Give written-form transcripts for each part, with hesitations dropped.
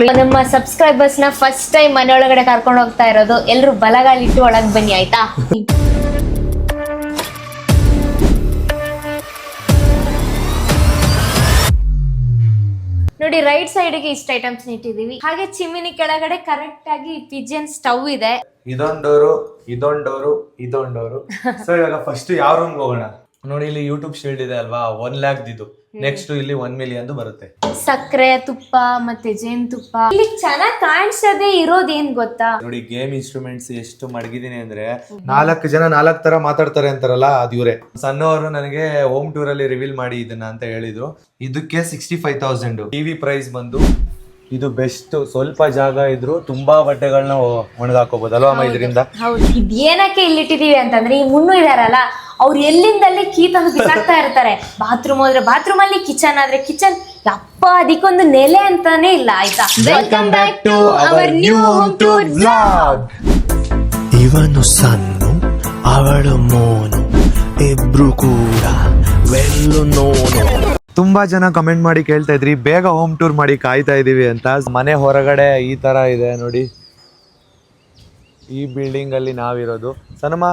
ನಮ್ಮ ಸಬ್ಸ್ಕ್ರೈಬರ್ಸ್ ನ first time ಮನೆ ಒಳಗಡೆ ಕರ್ಕೊಂಡು ಹೋಗ್ತಾ ಇರೋದು. ಎಲ್ರು ಬಲಗಾಲಿಟ್ಟು ಒಳಗ್ ಬನ್ನಿ ಆಯ್ತಾ. ನೋಡಿ ರೈಟ್ ಸೈಡ್ ಗೆ ಇಷ್ಟ ಐಟಮ್ಸ್ ಇಟ್ಟಿದೀವಿ. ಹಾಗೆ ಚಿಮಿನಿ ಕೆಳಗಡೆ ಕರೆಕ್ಟ್ ಆಗಿ ಪಿಜನ್ ಸ್ಟವ್ ಇದೆ. ಇದೊಂಡೋರು ಸೊ ಇವಾಗ ಫಸ್ಟ್ ಯಾವ ರೂಮ್ ಹೋಗೋಣ ನೋಡಿ. ಇಲ್ಲಿ ಯೂಟ್ಯೂಬ್ ಶೀಲ್ಡ್ ಇದೆ ಅಲ್ವಾ, 1 lakh ಇದು. ನೆಕ್ಸ್ಟ್ ಇಲ್ಲಿ 1 million ಬರುತ್ತೆ. ಸಕ್ಕರೆ ತುಪ್ಪ ಮತ್ತೆ ಜೇನ್ ತುಪ್ಪ ಇಲ್ಲಿ ಚೆನ್ನಾಗಿ ಕಾಣಿಸದೆ ಇರೋದೇನ್ ಗೊತ್ತಾ ನೋಡಿ, ಗೇಮ್ ಇನ್ಸ್ಟ್ರೂಮೆಂಟ್ಸ್ ಎಷ್ಟು ಮಡಗಿದೀನಿ ಅಂದ್ರೆ 4 ಜನ 4 ತರ ಮಾತಾಡ್ತಾರೆ ಅಂತಾರಲ್ಲ, ಅದು ಇವ್ರೆ. ಸಣ್ಣವರು ನನಗೆ ಹೋಮ್ ಟೂರ್ ಅಲ್ಲಿ ರಿವೀಲ್ ಮಾಡಿ ಇದನ್ನ ಅಂತ ಹೇಳಿದ್ರು. ಇದಕ್ಕೆ 65,000. ಟಿವಿ ಪ್ರೈಸ್ ಬಂದು ಇದು ಬೆಸ್ಟ್. ಸ್ವಲ್ಪ ಜಾಗ ಇದ್ರು ತುಂಬಾ ಬಟ್ಟೆಗಳನ್ನ ಒಣಗಾಕೋಬಹುದು ಅಲ್ವಾ ಅಮ್ಮ ಇದರಿಂದ. ಹೌದು, ಇದೇನಕ್ಕೆ ಇಲ್ಲಿಟ್ಟಿದೀವಿ ಅಂತಂದ್ರೆ ಈ ಮುನ್ನು ಇದಾರಲ್ಲ, ಅವ್ರು ಎಲ್ಲಿಂದಲ್ಲಿ ಕೀ ತಂದು ಬಿಸಾಕ್ತಾ ಇರ್ತಾರೆ. ಬಾತ್ರೂಮ್ ಹೋದ್ರೆ ಬಾತ್ರೂಮ್ ಅಲ್ಲಿ, ಕಿಚನ್ ಆದ್ರೆ ಕಿಚನ್. ಅಪ್ಪ ಅದಕ್ಕೊಂದು ನೆಲೆ ಅಂತಾನೆ ಇಲ್ಲ ಆಯ್ತಾ. Welcome back to our new home tour vlog. ಇವನು ಸಣ್ಣ ಅವಳು ಮೋನು, ಇಬ್ರು ಕೂಡ ವೆಲ್ಲು ನೋನು. ತುಂಬಾ ಜನ ಕಮೆಂಟ್ ಮಾಡಿ ಕೇಳ್ತಾ ಇದ್ರಿ ಬೇಗ ಹೋಮ್ ಟೂರ್ ಮಾಡಿ ಕಾಯ್ತಾ ಇದೀವಿ ಅಂತ. ಮನೆ ಹೊರಗಡೆ ಈ ತರ ಇದೆ ನೋಡಿ. ಈ ಬಿಲ್ಡಿಂಗ್ ಅಲ್ಲಿ ನಾವಿರೋದು. ಸನಮ,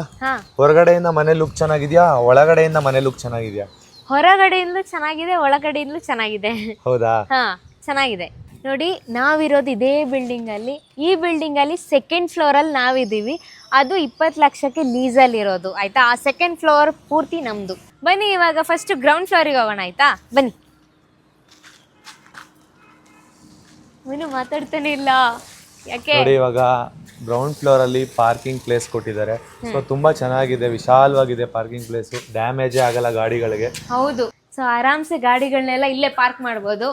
ಹೊರಗಡೆಯಿಂದ ಮನೆ ಲುಕ್ ಚೆನ್ನಾಗಿದ್ಯಾ, ಒಳಗಡೆಯಿಂದ ಮನೆ ಲುಕ್ ಚೆನ್ನಾಗಿದ್ಯಾ? ಹೊರಗಡೆಯಿಂದಲೂ ಚೆನ್ನಾಗಿದೆ, ಒಳಗಡೆಯಿಂದಲೂ ಚೆನ್ನಾಗಿದೆ. ಹೌದಾ? ಹಾ, ಚೆನ್ನಾಗಿದೆ. ನೋಡಿ, ನಾವಿರೋದು ಇದೇ ಬಿಲ್ಡಿಂಗ್ ಅಲ್ಲಿ. ಈ ಬಿಲ್ಡಿಂಗ್ ಅಲ್ಲಿ ಸೆಕೆಂಡ್ ಫ್ಲೋರ್ ಅಲ್ಲಿ ನಾವಿದೀವಿ. ಅದು 20 ಲಕ್ಷಕ್ಕೆ ಲೀಸಲ್ಲಿ ಇರೋದು ಆಯ್ತಾ. ಆ ಸೆಕೆಂಡ್ ಫ್ಲೋರ್ ಪೂರ್ತಿ ನಮ್ದು. ಬನ್ನಿ ಇವಾಗ ಫಸ್ಟ್ ಗ್ರೌಂಡ್ ಫ್ಲೋರಿಗೆ ಹೋಗೋಣ ಆಯ್ತಾ. ಬನ್ನಿ. ಏನು ಮಾತಾಡ್ತಾನೆ ಇಲ್ಲ ಯಾಕೆ? ನೋಡಿ, ಇವಾಗ ಗ್ರೌಂಡ್ ಫ್ಲೋರ್ ಅಲ್ಲಿ ಪಾರ್ಕಿಂಗ್ ಪ್ಲೇಸ್ ಕೊಟ್ಟಿದ್ದಾರೆ. ಸೊ ತುಂಬಾ ಚೆನ್ನಾಗಿದೆ, ವಿಶಾಲವಾಗಿದೆ ಪಾರ್ಕಿಂಗ್ ಪ್ಲೇಸ್. ಡ್ಯಾಮೇಜೇ ಆಗಲ್ಲ ಗಾಡಿಗಳಿಗೆ. ಹೌದು, ಸೊ ಆರಾಮ್ಸೆ ಗಾಡಿಗಳನ್ನೆಲ್ಲ ಇಲ್ಲೇ ಪಾರ್ಕ್ ಮಾಡ್ಬೋದು.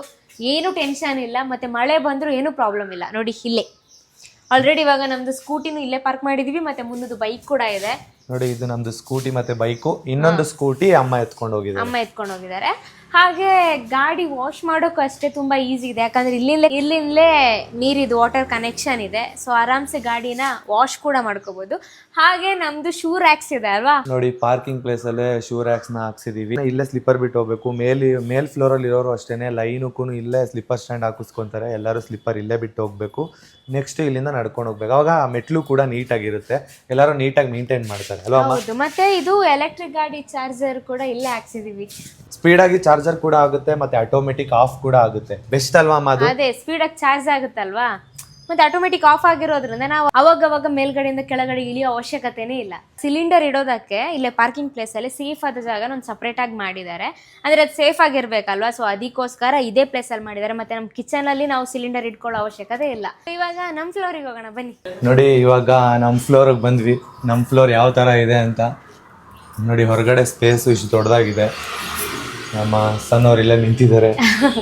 ಏನು ಟೆನ್ಷನ್ ಇಲ್ಲ. ಮತ್ತೆ ಮಳೆ ಬಂದ್ರು ಏನು ಪ್ರಾಬ್ಲಮ್ ಇಲ್ಲ. ನೋಡಿ ಇಲ್ಲೇ ಆಲ್ರೆಡಿ ಇವಾಗ ನಮ್ದು ಸ್ಕೂಟಿನೂ ಇಲ್ಲೇ ಪಾರ್ಕ್ ಮಾಡಿದೀವಿ. ಮತ್ತೆ ಮುಂದದು ಬೈಕ್ ಕೂಡ ಇದೆ ನೋಡಿ. ಇದು ನಮ್ದು ಸ್ಕೂಟಿ ಮತ್ತೆ ಬೈಕು. ಇನ್ನೊಂದು ಸ್ಕೂಟಿ ಅಮ್ಮ ಎತ್ಕೊಂಡು ಹೋಗಿದ್ದಾರೆ. ಹಾಗೆ ಗಾಡಿ ವಾಶ್ ಮಾಡೋಕ್ಕೂ ಅಷ್ಟೇ ತುಂಬಾ ಈಸಿ ಇದೆ. ಯಾಕಂದ್ರೆ ಇಲ್ಲಿಂದಲೇ ನೀರಿದು ವಾಟರ್ ಕನೆಕ್ಷನ್ ಇದೆ. ಸೊ ಆರಾಮ್ಸೆ ಗಾಡಿನ ವಾಶ್ ಕೂಡ ಮಾಡ್ಕೋಬಹುದು. ಹಾಗೆ ನಮ್ದು ಶೂ ರ್ಯಾಕ್ಸ್ ಇದೆ ಅಲ್ವಾ ನೋಡಿ. ಪಾರ್ಕಿಂಗ್ ಪ್ಲೇಸ್ ಅಲ್ಲೇ ಶೂ ರ್ಯಾಕ್ಸ್ ನ ಹಾಕ್ಸಿದೀವಿ. ಇಲ್ಲೇ ಸ್ಲಿಪ್ಪರ್ ಬಿಟ್ಟು ಹೋಗ್ಬೇಕು. ಮೇಲ್ ಫ್ಲೋರ್ ಅಲ್ಲಿ ಇರೋರು ಅಷ್ಟೇನೆ ಲೈನಕ್ಕೂ ಇಲ್ಲೇ ಸ್ಲಿಪ್ಪರ್ ಸ್ಟ್ಯಾಂಡ್ ಹಾಕಿಸ್ಕೊಂತಾರೆ. ಎಲ್ಲರೂ ಸ್ಲಿಪ್ಪರ್ ಇಲ್ಲೇ ಬಿಟ್ಟು ಹೋಗ್ಬೇಕು. ನೆಕ್ಸ್ಟ್ ಇಲ್ಲಿಂದ ನಡ್ಕೊಂಡು ಹೋಗ್ಬೇಕು. ಅವಾಗ ಮೆಟ್ಲು ಕೂಡ ನೀಟಾಗಿರುತ್ತೆ. ಎಲ್ಲರೂ ನೀಟಾಗಿ ಮೇಂಟೈನ್ ಮಾಡ್ತಾರೆ ಅಲ್ವಾ? ಹೌದು. ಮತ್ತೆ ಇದು ಎಲೆಕ್ಟ್ರಿಕ್ ಗಾಡಿ ಚಾರ್ಜರ್ ಕೂಡ ಇಲ್ಲೇ ಹಾಕ್ಸಿದೀವಿ. ಸ್ಪೀಡ್ ಆಗಿ ಚಾರ್ಜರ್ ಕೂಡ ಆಗುತ್ತೆ, ಮತ್ತೆ ಆಟೋಮೆಟಿಕ್ ಆಫ್ ಕೂಡ ಆಗುತ್ತೆ. ಬೆಸ್ಟ್ ಅಲ್ವಾ ಅಮ್ಮ ಅದು? ಅದೇ, ಸ್ಪೀಡ್ ಆಗಿ ಚಾರ್ಜ್ ಆಗುತ್ತಲ್ವಾ. ಮತ್ತೆ ಆಟೋಮೆಟಿಕ್ ಆಫ್ ಆಗಿರೋದ್ರಿಂದ ನಾವು ಅವಾಗ ಮೇಲ್ಗಡೆಯಿಂದ ಕೆಳಗಡೆ ಇಳಿಯೋ ಅವಶ್ಯಕತೆನೇ ಇಲ್ಲ. ಸಿಲಿಂಡರ್ ಇಡೋದಕ್ಕೆ ಇಲ್ಲೇ ಪಾರ್ಕಿಂಗ್ ಪ್ಲೇಸ್ ಅಲ್ಲಿ ಸೇಫ್ ಆದ ಜಾಗ ಒಂದು ಸಪರೇಟ್ ಆಗಿ ಮಾಡಿದ್ದಾರೆ. ಅಂದ್ರೆ ಅದು ಸೇಫ್ ಆಗಿರ್ಬೇಕಲ್ವಾ. ಸೊ ಅದಕ್ಕೋಸ್ಕರ ಇದೇ ಪ್ಲೇಸ್ ಅಲ್ಲಿ ಮಾಡಿದ್ದಾರೆ. ಮತ್ತೆ ನಮ್ಮ ಕಿಚನ್ ಅಲ್ಲಿ ನಾವು ಸಿಲಿಂಡರ್ ಇಟ್ಕೊಳ್ಳೋ ಅವಶ್ಯಕತೆ ಇಲ್ಲ. ಇವಾಗ ನಮ್ ಫ್ಲೋರಿಗೆ ಹೋಗೋಣ ಬನ್ನಿ. ನೋಡಿ, ಇವಾಗ ನಮ್ ಫ್ಲೋರ್ ಬಂದ್ವಿ. ನಮ್ ಫ್ಲೋರ್ ಯಾವ ತರ ಇದೆ ಅಂತ ನೋಡಿ. ಹೊರಗಡೆ ಸ್ಪೇಸ್ ಇಷ್ಟು ದೊಡ್ಡದಾಗಿದೆ. ನಮ್ಮ ಸಣ್ಣವ್ರು ಇಲ್ಲೇ ನಿಂತಿದ್ದಾರೆ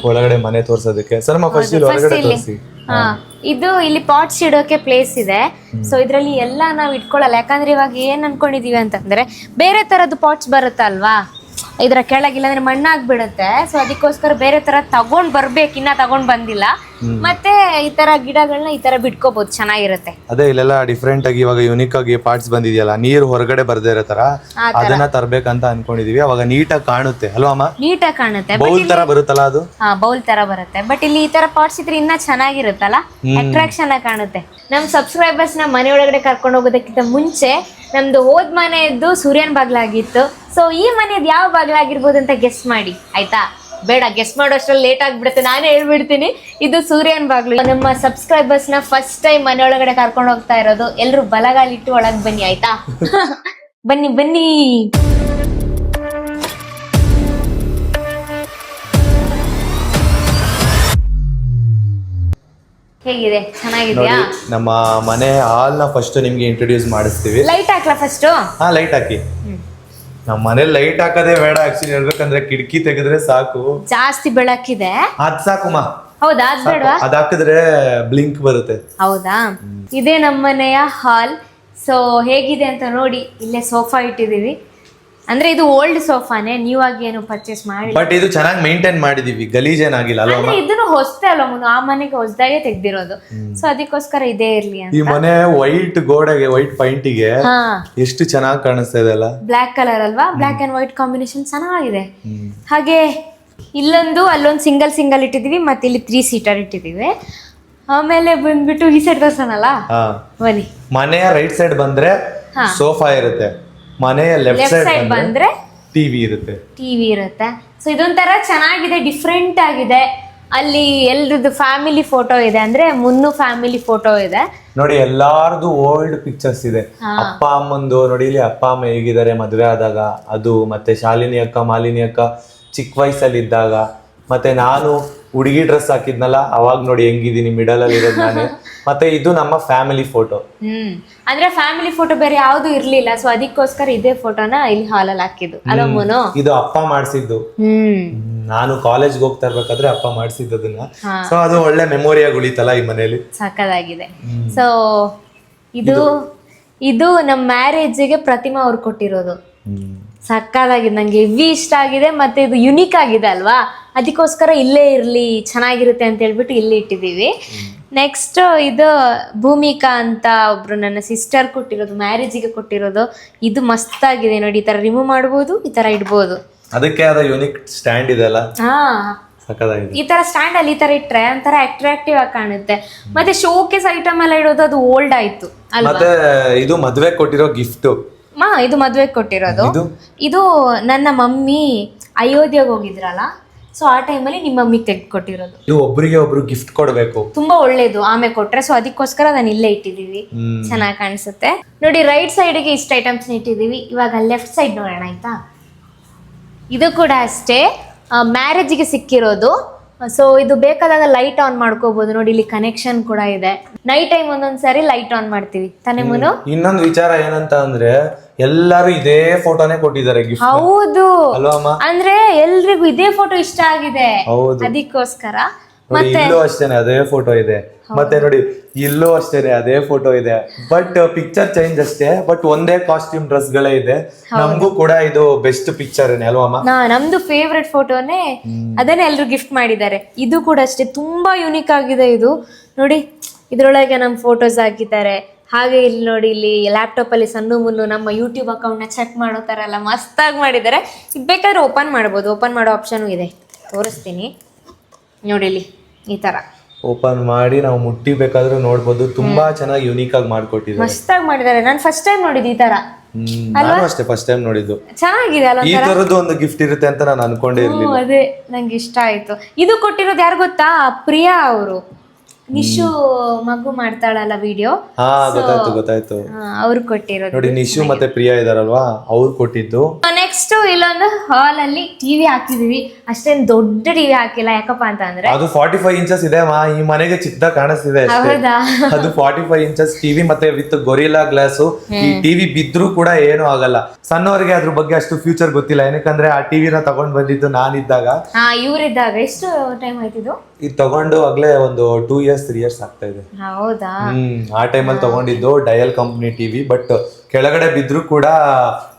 ಒಳಗಡೆ ಮನೆ ತೋರ್ಸೋದಕ್ಕೆ. ಸರ್ ಫಸ್ಟ್ ಇಲ್ಲಿ ಹೊರಗಡೆ ತೋರಿಸಿ. ಇದು ಇಲ್ಲಿ ಪಾಟ್ಸ್ ಇಡೋಕೆ ಪ್ಲೇಸ್ ಇದೆ. ಸೊ ಇದ್ರಲ್ಲಿ ಎಲ್ಲ ನಾವು ಇಟ್ಕೊಳ್ಳಲ್ಲ. ಯಾಕಂದ್ರೆ ಇವಾಗ ಏನ್ ಅನ್ಕೊಂಡಿದೀವಿ ಅಂತಂದ್ರೆ ಬೇರೆ ತರದ್ದು ಪಾಟ್ಸ್ ಬರುತ್ತಲ್ವಾ ಇದ್ರ ಕೆಳಗಿಲ್ಲ ಅಂದ್ರೆ ಮಣ್ಣಾಗ್ಬಿಡುತ್ತೆ. ಸೊ ಅದಕ್ಕೋಸ್ಕರ ಬೇರೆ ತರ ತಗೊಂಡ್ ಬರ್ಬೇಕು. ಇನ್ನ ತಗೊಂಡ್ ಬಂದಿಲ್ಲ. ಮತ್ತೆ ಈ ತರ ಗಿಡಗಳನ್ನ ಈ ತರ ಬಿಟ್ಕೋಬಹುದು, ಚೆನ್ನಾಗಿರುತ್ತೆ. ಅದೇ ಇಲ್ಲೆಲ್ಲ ಡಿಫ್ರೆಂಟ್ ಆಗಿ ಇವಾಗ ಯೂನಿಕ್ ಆಗಿ ಪಾರ್ಟ್ಸ್ ಬಂದಿದೆಯಲ್ಲ, ನೀರು ಹೊರಗಡೆ ಬರ್ದೇ ಇರೋ ತರ ಅದನ್ನ ತರ್ಬೇಕಂತ ಅನ್ಕೊಂಡಿದೀವಿ. ಅವಾಗ ನೀಟಾಗಿ ಕಾಣುತ್ತೆ ಅಲ್ವಾ ಅಮ್ಮ? ನೀಟಾಗಿ ಕಾಣುತ್ತೆ. ಬೌಲ್ ತರ ಬರುತ್ತಲ್ಲ ಅದು. ಬೌಲ್ ತರ ಬರುತ್ತೆ. ಬಟ್ ಇಲ್ಲಿ ಈ ತರ ಪಾಟ್ಸ್ ಇದ್ರೆ ಇನ್ನ ಚೆನ್ನಾಗಿರುತ್ತಲ್ಲ, ಅಟ್ರಾಕ್ಷನ್ ಆಗಿ ಕಾಣುತ್ತೆ. ನಮ್ ಸಬ್ಸ್ಕ್ರೈಬರ್ಸ್ ನ ಮನೆ ಒಳಗಡೆ ಕರ್ಕೊಂಡು ಹೋಗೋದಕ್ಕಿಂತ ಮುಂಚೆ ನಮ್ದು ಹೋದ್ ಮನೆಯದ್ದು ಸೂರ್ಯನ್ ಬಾಗ್ಲಾಗಿತ್ತು. ಸೊ ಈ ಮನೆಯದ್ದು ಯಾವ ಬಾಗ್ಲಾಗಿರ್ಬೋದು ಅಂತ ಗೆಸ್ ಮಾಡಿ ಆಯ್ತಾ. ಬೇಡ, ಗೆಸ್ ಮಾಡೋಷ್ಟ್ರಲ್ಲಿ ಲೇಟ್ ಆಗ್ಬಿಡುತ್ತೆ. ನಾನೇ ಹೇಳ್ಬಿಡ್ತೀನಿ, ಇದು ಸೂರ್ಯನ್ ಬಾಗ್ಲು. ನಮ್ಮ ಸಬ್ಸ್ಕ್ರೈಬರ್ಸ್ ನ ಫಸ್ಟ್ ಟೈಮ್ ಮನೆ ಒಳಗಡೆ ಕರ್ಕೊಂಡು ಹೋಗ್ತಾ ಇರೋದು. ಎಲ್ರು ಬಲಗಾಲಿಟ್ಟು ಒಳಗ್ ಬನ್ನಿ ಆಯ್ತಾ. ಬನ್ನಿ ಬನ್ನಿ. ಹೇಗಿದೆ, ಚೆನ್ನಾಗಿದ್ಯಾ? ನಮ್ಮ ಮನೆ ಹಾಲ್ ನ ಫಸ್ಟ್ ನಿಮ್ಗೆ ಇಂಟ್ರೊಡ್ಯೂಸ್ ಮಾಡಿಸ್ತೀವಿ. ಲೈಟ್ ಹಾಕ್ಲಾ ಫಸ್ಟ್? ಹಾ, ಲೈಟ್ ಹಾಕಿ. ನಮ್ಮ ಮನೇಲಿ ಲೈಟ್ ಹಾಕದೇ ಬೇಡ. ಆಕ್ಚುಲಿ ಹೇಳ್ಬೇಕಂದ್ರೆ ಕಿಟಕಿ ತೆಗೆದ್ರೆ ಸಾಕು, ಜಾಸ್ತಿ ಬೆಳಕಿದೆ. ಅದ್ ಸಾಕುಮ್ಮ. ಹೌದಾ? ಅದ್ ಬೇಡವಾ? ಅದ್ ಹಾಕಿದ್ರೆ ಬ್ಲಿಂಕ್ ಬರುತ್ತೆ. ಹೌದಾ? ಇದೇ ನಮ್ಮನೆಯ ಹಾಲ್. ಸೊ ಹೇಗಿದೆ ಅಂತ ನೋಡಿ. ಇಲ್ಲೇ ಸೋಫಾ ಇಟ್ಟಿದೀವಿ. ಅಂದ್ರೆ ಇದು ಓಲ್ಡ್ ಸೋಫಾನೇ, ನ್ಯೂ ಆಗಿ ಏನು ಪರ್ಚೇಸ್ ಮಾಡಿ. ಬಟ್ ಇದು ಚೆನ್ನಾಗಿ ಮೇಂಟೈನ್ ಮಾಡಿದೀವಿ, ಗಲೀಜೇನಾಗಿಲ್ಲ ಅಲ್ವಾ? ಇದನ್ನು ಹೊಸದೇ ಅಲ್ವಾ, ಆ ಮನೆಗೆ ಹೊಸದಾಗೆ ತೆಗ್ದಿರೋದು. ಸೊ ಅದಕ್ಕೋಸ್ಕರ ಇದೇ ಇರ್ಲಿ ಅಂತ. ಈ ಮನೆ ವೈಟ್ ಗೋಡೆಗೆ, ವೈಟ್ ಪೈಂಟಿಗೆ ಎಷ್ಟು ಚೆನ್ನಾಗಿ ಕಾಣಿಸ್ತಾ ಇದೆ ಅಲ್ಲ. ಬ್ಲಾಕ್ ಕಲರ್ ಅಲ್ವಾ, ಬ್ಲಾಕ್ ಅಂಡ್ ವೈಟ್ ಕಾಂಬಿನೇಷನ್ ಚೆನ್ನಾಗಿದೆ. ಹಾಗೆ ಇಲ್ಲೊಂದು ಅಲ್ಲೊಂದು ಸಿಂಗಲ್ ಇಟ್ಟಿದೀವಿ. ಮತ್ತೆ ಇಲ್ಲಿ 3 ಸೀಟರ್ ಇಟ್ಟಿದೀವಿ. ಆಮೇಲೆ ಬಂದ್ಬಿಟ್ಟು ಈ ಸೈಡ್ ತೋರ್ಸೋಣಲ್ಲ, ಹಾ ಬನ್ನಿ. ಮನೆಯ ರೈಟ್ ಸೈಡ್ ಬಂದ್ರೆ ಸೋಫಾ ಇರುತ್ತೆ, ಮನೆಯ ಲೆಫ್ಟ್ ಲೆಫ್ಟ್ ಸೈಡ್ ಸೈಡ್ ಬಂದ್ರೆ ಟಿವಿ ಇರುತ್ತೆ. ಟಿವಿ ಇರುತ್ತೆ. ಸೊ ಇದೊಂಥರ ಚೆನ್ನಾಗಿದೆ, ಡಿಫ್ರೆಂಟ್ ಆಗಿದೆ. ಅಲ್ಲಿ ಎಲ್ರದ್ದು ಫ್ಯಾಮಿಲಿ ಫೋಟೋ ಇದೆ, ಅಂದ್ರೆ ಮುನ್ನು ಫ್ಯಾಮಿಲಿ ಫೋಟೋ ಇದೆ ನೋಡಿ. ಎಲ್ಲಾರ್ದು ಓಲ್ಡ್ ಪಿಕ್ಚರ್ಸ್ ಇದೆ. ಅಪ್ಪ ಅಮ್ಮಂದು ನೋಡಿ, ಇಲ್ಲಿ ಅಪ್ಪ ಅಮ್ಮ ಹೇಗಿದ್ದಾರೆ ಮದ್ವೆ ಆದಾಗ ಅದು, ಮತ್ತೆ ಶಾಲಿನಿ ಅಕ್ಕ ಮಾಲಿನಿ ಅಕ್ಕ ಚಿಕ್ಕ ವಯಸ್ಸಲ್ಲಿ ಇದ್ದಾಗ, ಮತ್ತೆ ನಾನು ಹುಡುಗಿ ಡ್ರೆಸ್ ಹಾಕಿದ್ನಲ್ಲ ಅವಾಗ ನೋಡಿ ಹೆಂಗಿದೀನಿ, ಮಿಡಲ್ ಅಲ್ಲಿ ಇರೋದು ನಾನೇ. ಮತ್ತೆ ಇದು ನಮ್ಮ ಫ್ಯಾಮಿಲಿ ಫೋಟೋ. ಅಂದ್ರೆ ಫ್ಯಾಮಿಲಿ ಫೋಟೋ ಬೇರೆ ಯಾವ್ದು ಇರ್ಲಿಲ್ಲ, ಸೊ ಅದಕ್ಕೋಸ್ಕರ ಇದೇ ಫೋಟೋನ ಇಲ್ಲಿ ಹಾಲಲ್ಲಿ ಹಾಕಿದ್ದು ಅಲ್ಲ ಮುನು. ಇದು ಅಪ್ಪ ಮಾಡಿಸಿದ್ದು, ನಾನು ಕಾಲೇಜ್ಗೆ ಹೋಗ್ತಾ ಇರ್ಬೇಕಾದ್ರೆ ಅಪ್ಪ ಮಾಡಿಸಿದ್ದು ಅದನ್ನ. ಸೊ ಅದು ಒಳ್ಳೆ ಮೆಮೊರಿಯಾಗಿ ಉಳಿತಲ್ಲ ಈ ಮನೆಯಲ್ಲಿ. ಸಕ್ಕದಾಗಿದೆ. ಸೊ ಇದು ನಮ್ಮ ಮ್ಯಾರೇಜ್ಗೆ ಪ್ರತಿಮಾ ಅವ್ರು ಕೊಟ್ಟಿರೋದು. ಸಕ್ಕದಾಗಿದೆ, ನಂಗೆ ಹೆವಿ ಇಷ್ಟ ಆಗಿದೆ. ಮತ್ತೆ ಇದು ಯುನೀಕ್ ಆಗಿದೆ ಅಲ್ವಾ, ಅದಕ್ಕೋಸ್ಕರ ಇಲ್ಲೇ ಇರ್ಲಿ ಚೆನ್ನಾಗಿರುತ್ತೆ ಅಂತ ಹೇಳ್ಬಿಟ್ಟು ಇಲ್ಲಿ ಇಟ್ಟಿದ್ದೀವಿ. ನೆಕ್ಸ್ಟ್ ಇದು ಭೂಮಿಕಾ ಅಂತ ಒಬ್ರು ನನ್ನ ಸಿಸ್ಟರ್ ಕೊಟ್ಟಿರೋದು, ಮ್ಯಾರೇಜಿಗೆ ಕೊಟ್ಟಿರೋದು. ಇದು ಮಸ್ತ್ ಆಗಿದೆ ನೋಡಿ, ಈ ತರ ರಿಮೂವ್ ಮಾಡ್ಬೋದು, ಈ ತರ ಇಡ್ಬೋದು. ಅದಕ್ಕೆ ಅದ ಯುನಿಕ್ ಸ್ಟ್ಯಾಂಡ್ ಇದೆ ಅಲ್ಲ, ಹಾ ಸಕ್ಕದಾಗಿದೆ. ಈ ತರ ಸ್ಟ್ಯಾಂಡ್ ಅಲ್ಲಿ ಈ ತರ ಇಟ್ರೆ ಒಂಥರ ಅಟ್ರಾಕ್ಟಿವ್ ಆಗಿ ಕಾಣುತ್ತೆ. ಮತ್ತೆ ಶೋಕೇಸ್ ಐಟಮ್ ಎಲ್ಲ ಇಡೋದು, ಅದು ಓಲ್ಡ್ ಆಯ್ತು ಅಲ್ವಾ. ಮತ್ತೆ ಇದು ಮದ್ವೆ ಕೊಟ್ಟಿರೋ ಗಿಫ್ಟ್. ಇದು ಮದ್ವೆ ಕೊಟ್ಟಿರೋದು. ಇದು ನನ್ನ ಮಮ್ಮಿ ಅಯೋಧ್ಯೆಗೆ ಹೋಗಿದ್ರಲ್ಲ, ಸೊ ಆ ಟೈಮಲ್ಲಿ ನಿಮ್ಮ ಮಮ್ಮಿಗೆ ತೆಗೆದುಕೊಟ್ಟಿರೋದು. ಇದು ಒಬ್ರಿಗೆ ಒಬ್ರು ಗಿಫ್ಟ್ ಕೊಡ್ಬೇಕು, ತುಂಬಾ ಒಳ್ಳೇದು ಆಮೇಲೆ ಕೊಟ್ರೆ. ಸೊ ಅದಕ್ಕೋಸ್ಕರ ನಾನು ಇಲ್ಲೇ ಇಟ್ಟಿದೀವಿ, ಚೆನ್ನಾಗಿ ಕಾಣಿಸುತ್ತೆ ನೋಡಿ. ರೈಟ್ ಸೈಡ್ಗೆ ಇಷ್ಟ ಐಟಮ್ಸ್ ಇಟ್ಟಿದೀವಿ. ಇವಾಗ ಲೆಫ್ಟ್ ಸೈಡ್ ನೋಡೋಣ ಆಯ್ತಾ. ಇದು ಕೂಡ ಅಷ್ಟೇ ಮ್ಯಾರೇಜಿಗೆ ಸಿಕ್ಕಿರೋದು. ಸೊ ಇದು ಬೇಕಾದಾಗ ಲೈಟ್ ಆನ್ ಮಾಡ್ಕೋಬಹುದು ನೋಡಿ, ಇಲ್ಲಿ ಕನೆಕ್ಷನ್ ಕೂಡ ಇದೆ. ನೈಟ್ ಟೈಮ್ ಒಂದೊಂದ್ಸರಿ ಲೈಟ್ ಆನ್ ಮಾಡ್ತೀವಿ ತಾನೇ ಮುನು. ಇನ್ನೊಂದು ವಿಚಾರ ಏನಂತ ಅಂದ್ರೆ ಎಲ್ಲರೂ ಇದೇ ಫೋಟೋನೇ ಕೊಟ್ಟಿದ್ದಾರೆ ಗಿಫ್ಟ್. ಹೌದು ಅಲ್ವಾ, ಅಂದ್ರೆ ಎಲ್ರಿಗೂ ಇದೇ ಫೋಟೋ ಇಷ್ಟ ಆಗಿದೆ, ಅದಕ್ಕೋಸ್ಕರ. ಮತ್ತೆ ಇಲ್ಲೂ ಅಷ್ಟೇನೆ ಅದೇ ಫೋಟೋ ಇದೆ, ಮತ್ತೆ ನೋಡಿ ಇಲ್ಲೂ ಅಷ್ಟೇನೆ ಅದೇ ಫೋಟೋ ಇದೆ. ಬಟ್ ಪಿಕ್ಚರ್ ಚೇಂಜ್ ಅಷ್ಟೇ, ಬಟ್ ಒಂದೇ ಕಾಸ್ಟ್ಯೂಮ್ ಡ್ರೆಸ್ ಗಳೇ ಇದೆ. ನಮಗೂ ಕೂಡ ಇದು ಬೆಸ್ಟ್ ಪಿಕ್ಚರ್ ಅಲ್ವಾ. ನಮ್ದು ಫೇವ್ರೆಟ್ ಫೋಟೋನೇ, ಅದನ್ನೇ ಎಲ್ರು ಗಿಫ್ಟ್ ಮಾಡಿದ್ದಾರೆ. ಇದು ಕೂಡ ಅಷ್ಟೇ ತುಂಬಾ ಯುನಿಕ್ ಆಗಿದೆ. ಇದು ನೋಡಿ, ಇದ್ರೊಳಗೆ ನಮ್ ಫೋಟೋಸ್ ಹಾಕಿದ್ದಾರೆ. ಹಾಗೆ ಇಲ್ಲಿ ನೋಡಿ, ಇಲ್ಲಿ ಲ್ಯಾಪ್ಟಾಪ್ ಅಲ್ಲಿ ಸಣ್ಣ ಮುನ್ನು ನಮ್ಮ ಯೂಟ್ಯೂಬ್ ಅಕೌಂಟ್ ನ ಚೆಕ್ ಮಾಡೋ ತರ ಎಲ್ಲ ಮಸ್ತಾಗಿ ಮಾಡಿದ್ದಾರೆ. ಇದು ಬೇಕಾದ್ರೆ ಓಪನ್ ಮಾಡ್ಬೋದು, ಓಪನ್ ಮಾಡೋ ಆಪ್ಷನ್ ಇದೆ, ತೋರಿಸ್ತೀನಿ ನೋಡಿ. ಇಲ್ಲಿ ಈ ತರ ಓಪನ್ ಮಾಡಿ ನಾವು ಮುಟ್ಟಿ ಬೇಕಾದ್ರೂ ನೋಡ್ಬೋದು. ತುಂಬಾ ಚೆನ್ನಾಗಿ ಯುನೀಕ್ ಆಗಿ ಮಾಡ್ಕೊಟ್ಟಿದ್ದಾರೆ, ಮಸ್ತಾಗಿ ಮಾಡಿದ್ದಾರೆ. ನಾನು ಫಸ್ಟ್ ಟೈಮ್ ನೋಡಿದ್ದು ಈ ತರ. ನಾನು ಅಷ್ಟೇ ಫಸ್ಟ್ ಟೈಮ್ ನೋಡಿದ್ದು. ಚೆನ್ನಾಗಿದೆ ಅಲ್ಲ, ಈ ತರದ್ದು ಒಂದು ಗಿಫ್ಟ್ ಇರುತ್ತೆ ಅಂತ ನಾನು ಅನ್ಕೊಂಡೇ ಇರ್ಲಿಲ್ಲ. ಅದೇ ನಂಗೆ ಇಷ್ಟ ಆಯ್ತು. ಇದು ಕೊಟ್ಟಿರೋದು ಯಾರು ಗೊತ್ತಾ, ಪ್ರಿಯಾ ಅವರು. ನಿಶು ಮಗು ಮಾಡ್ತಾಳಲ್ಲ ವಿಡಿಯೋ, ಗೊತ್ತಾಯ್ತು ಅವ್ರು ಕೊಟ್ಟಿರೋದು ನೋಡಿ. ನಿಶು ಮತ್ತೆ ಪ್ರಿಯಾ ಇದಾರಲ್ವಾ, ಅವ್ರು ಕೊಟ್ಟಿದ್ದು. ನೆಕ್ಸ್ಟ್ ಇಲ್ಲೊಂದು ಹಾಲ್ ಅಲ್ಲಿ ಟಿವಿ ಹಾಕಿದೀವಿ. ಅಷ್ಟೇನ್ ದೊಡ್ಡ ಟಿವಿ ಹಾಕಿಲ್ಲ, ಯಾಕಪ್ಪ ಅಂತ ಅಂದ್ರೆ ಅದು 45 ಇಂಚಸ್ ಇದೆ ಮಾ, ಈ ಮನೆಗೆ ಚಿಕ್ಕದಾಗಿ ಕಾಣಿಸ್ತಿದೆ ಅಷ್ಟೇ. ಹೌದಾ, ಅದು 45 ಇಂಚಸ್ ಟಿವಿ, ಮತ್ತೆ ವಿತ್ ಗೊರಿಲ್ಲಾ ಗ್ಲಾಸ್. ಈ ಟಿವಿ ಬಿದ್ರು ಕೂಡ ಏನು ಆಗಲ್ಲ. ಸಣ್ಣವರಿಗೆ ಅದ್ರ ಬಗ್ಗೆ ಅಷ್ಟು ಫ್ಯೂಚರ್ ಗೊತ್ತಿಲ್ಲ, ಏನಕ್ಕಂದ್ರೆ ಆ ಟಿವಿನ ತಗೊಂಡ್ ಬಂದಿದ್ದು ನಾನಿದ್ದಾಗ. ಇವ್ರಿದ್ದಾಗ. ಎಷ್ಟು ಟೈಮ್ ಆಯ್ತಿದ್ದು ಇದು ತಗೊಂಡು ಆಗ್ಲೇ ಒಂದು 2 years 3 years ಆಗ್ತಾ ಇದೆ. ಹೌದಾ, ಆ ಟೈಮಲ್ಲಿ ತಗೊಂಡಿದ್ದು ಡಯಲ್ ಕಂಪ್ನಿ ಟಿವಿ. ಬಟ್ ಕೆಳಗಡೆ ಬಿದ್ರು ಕೂಡ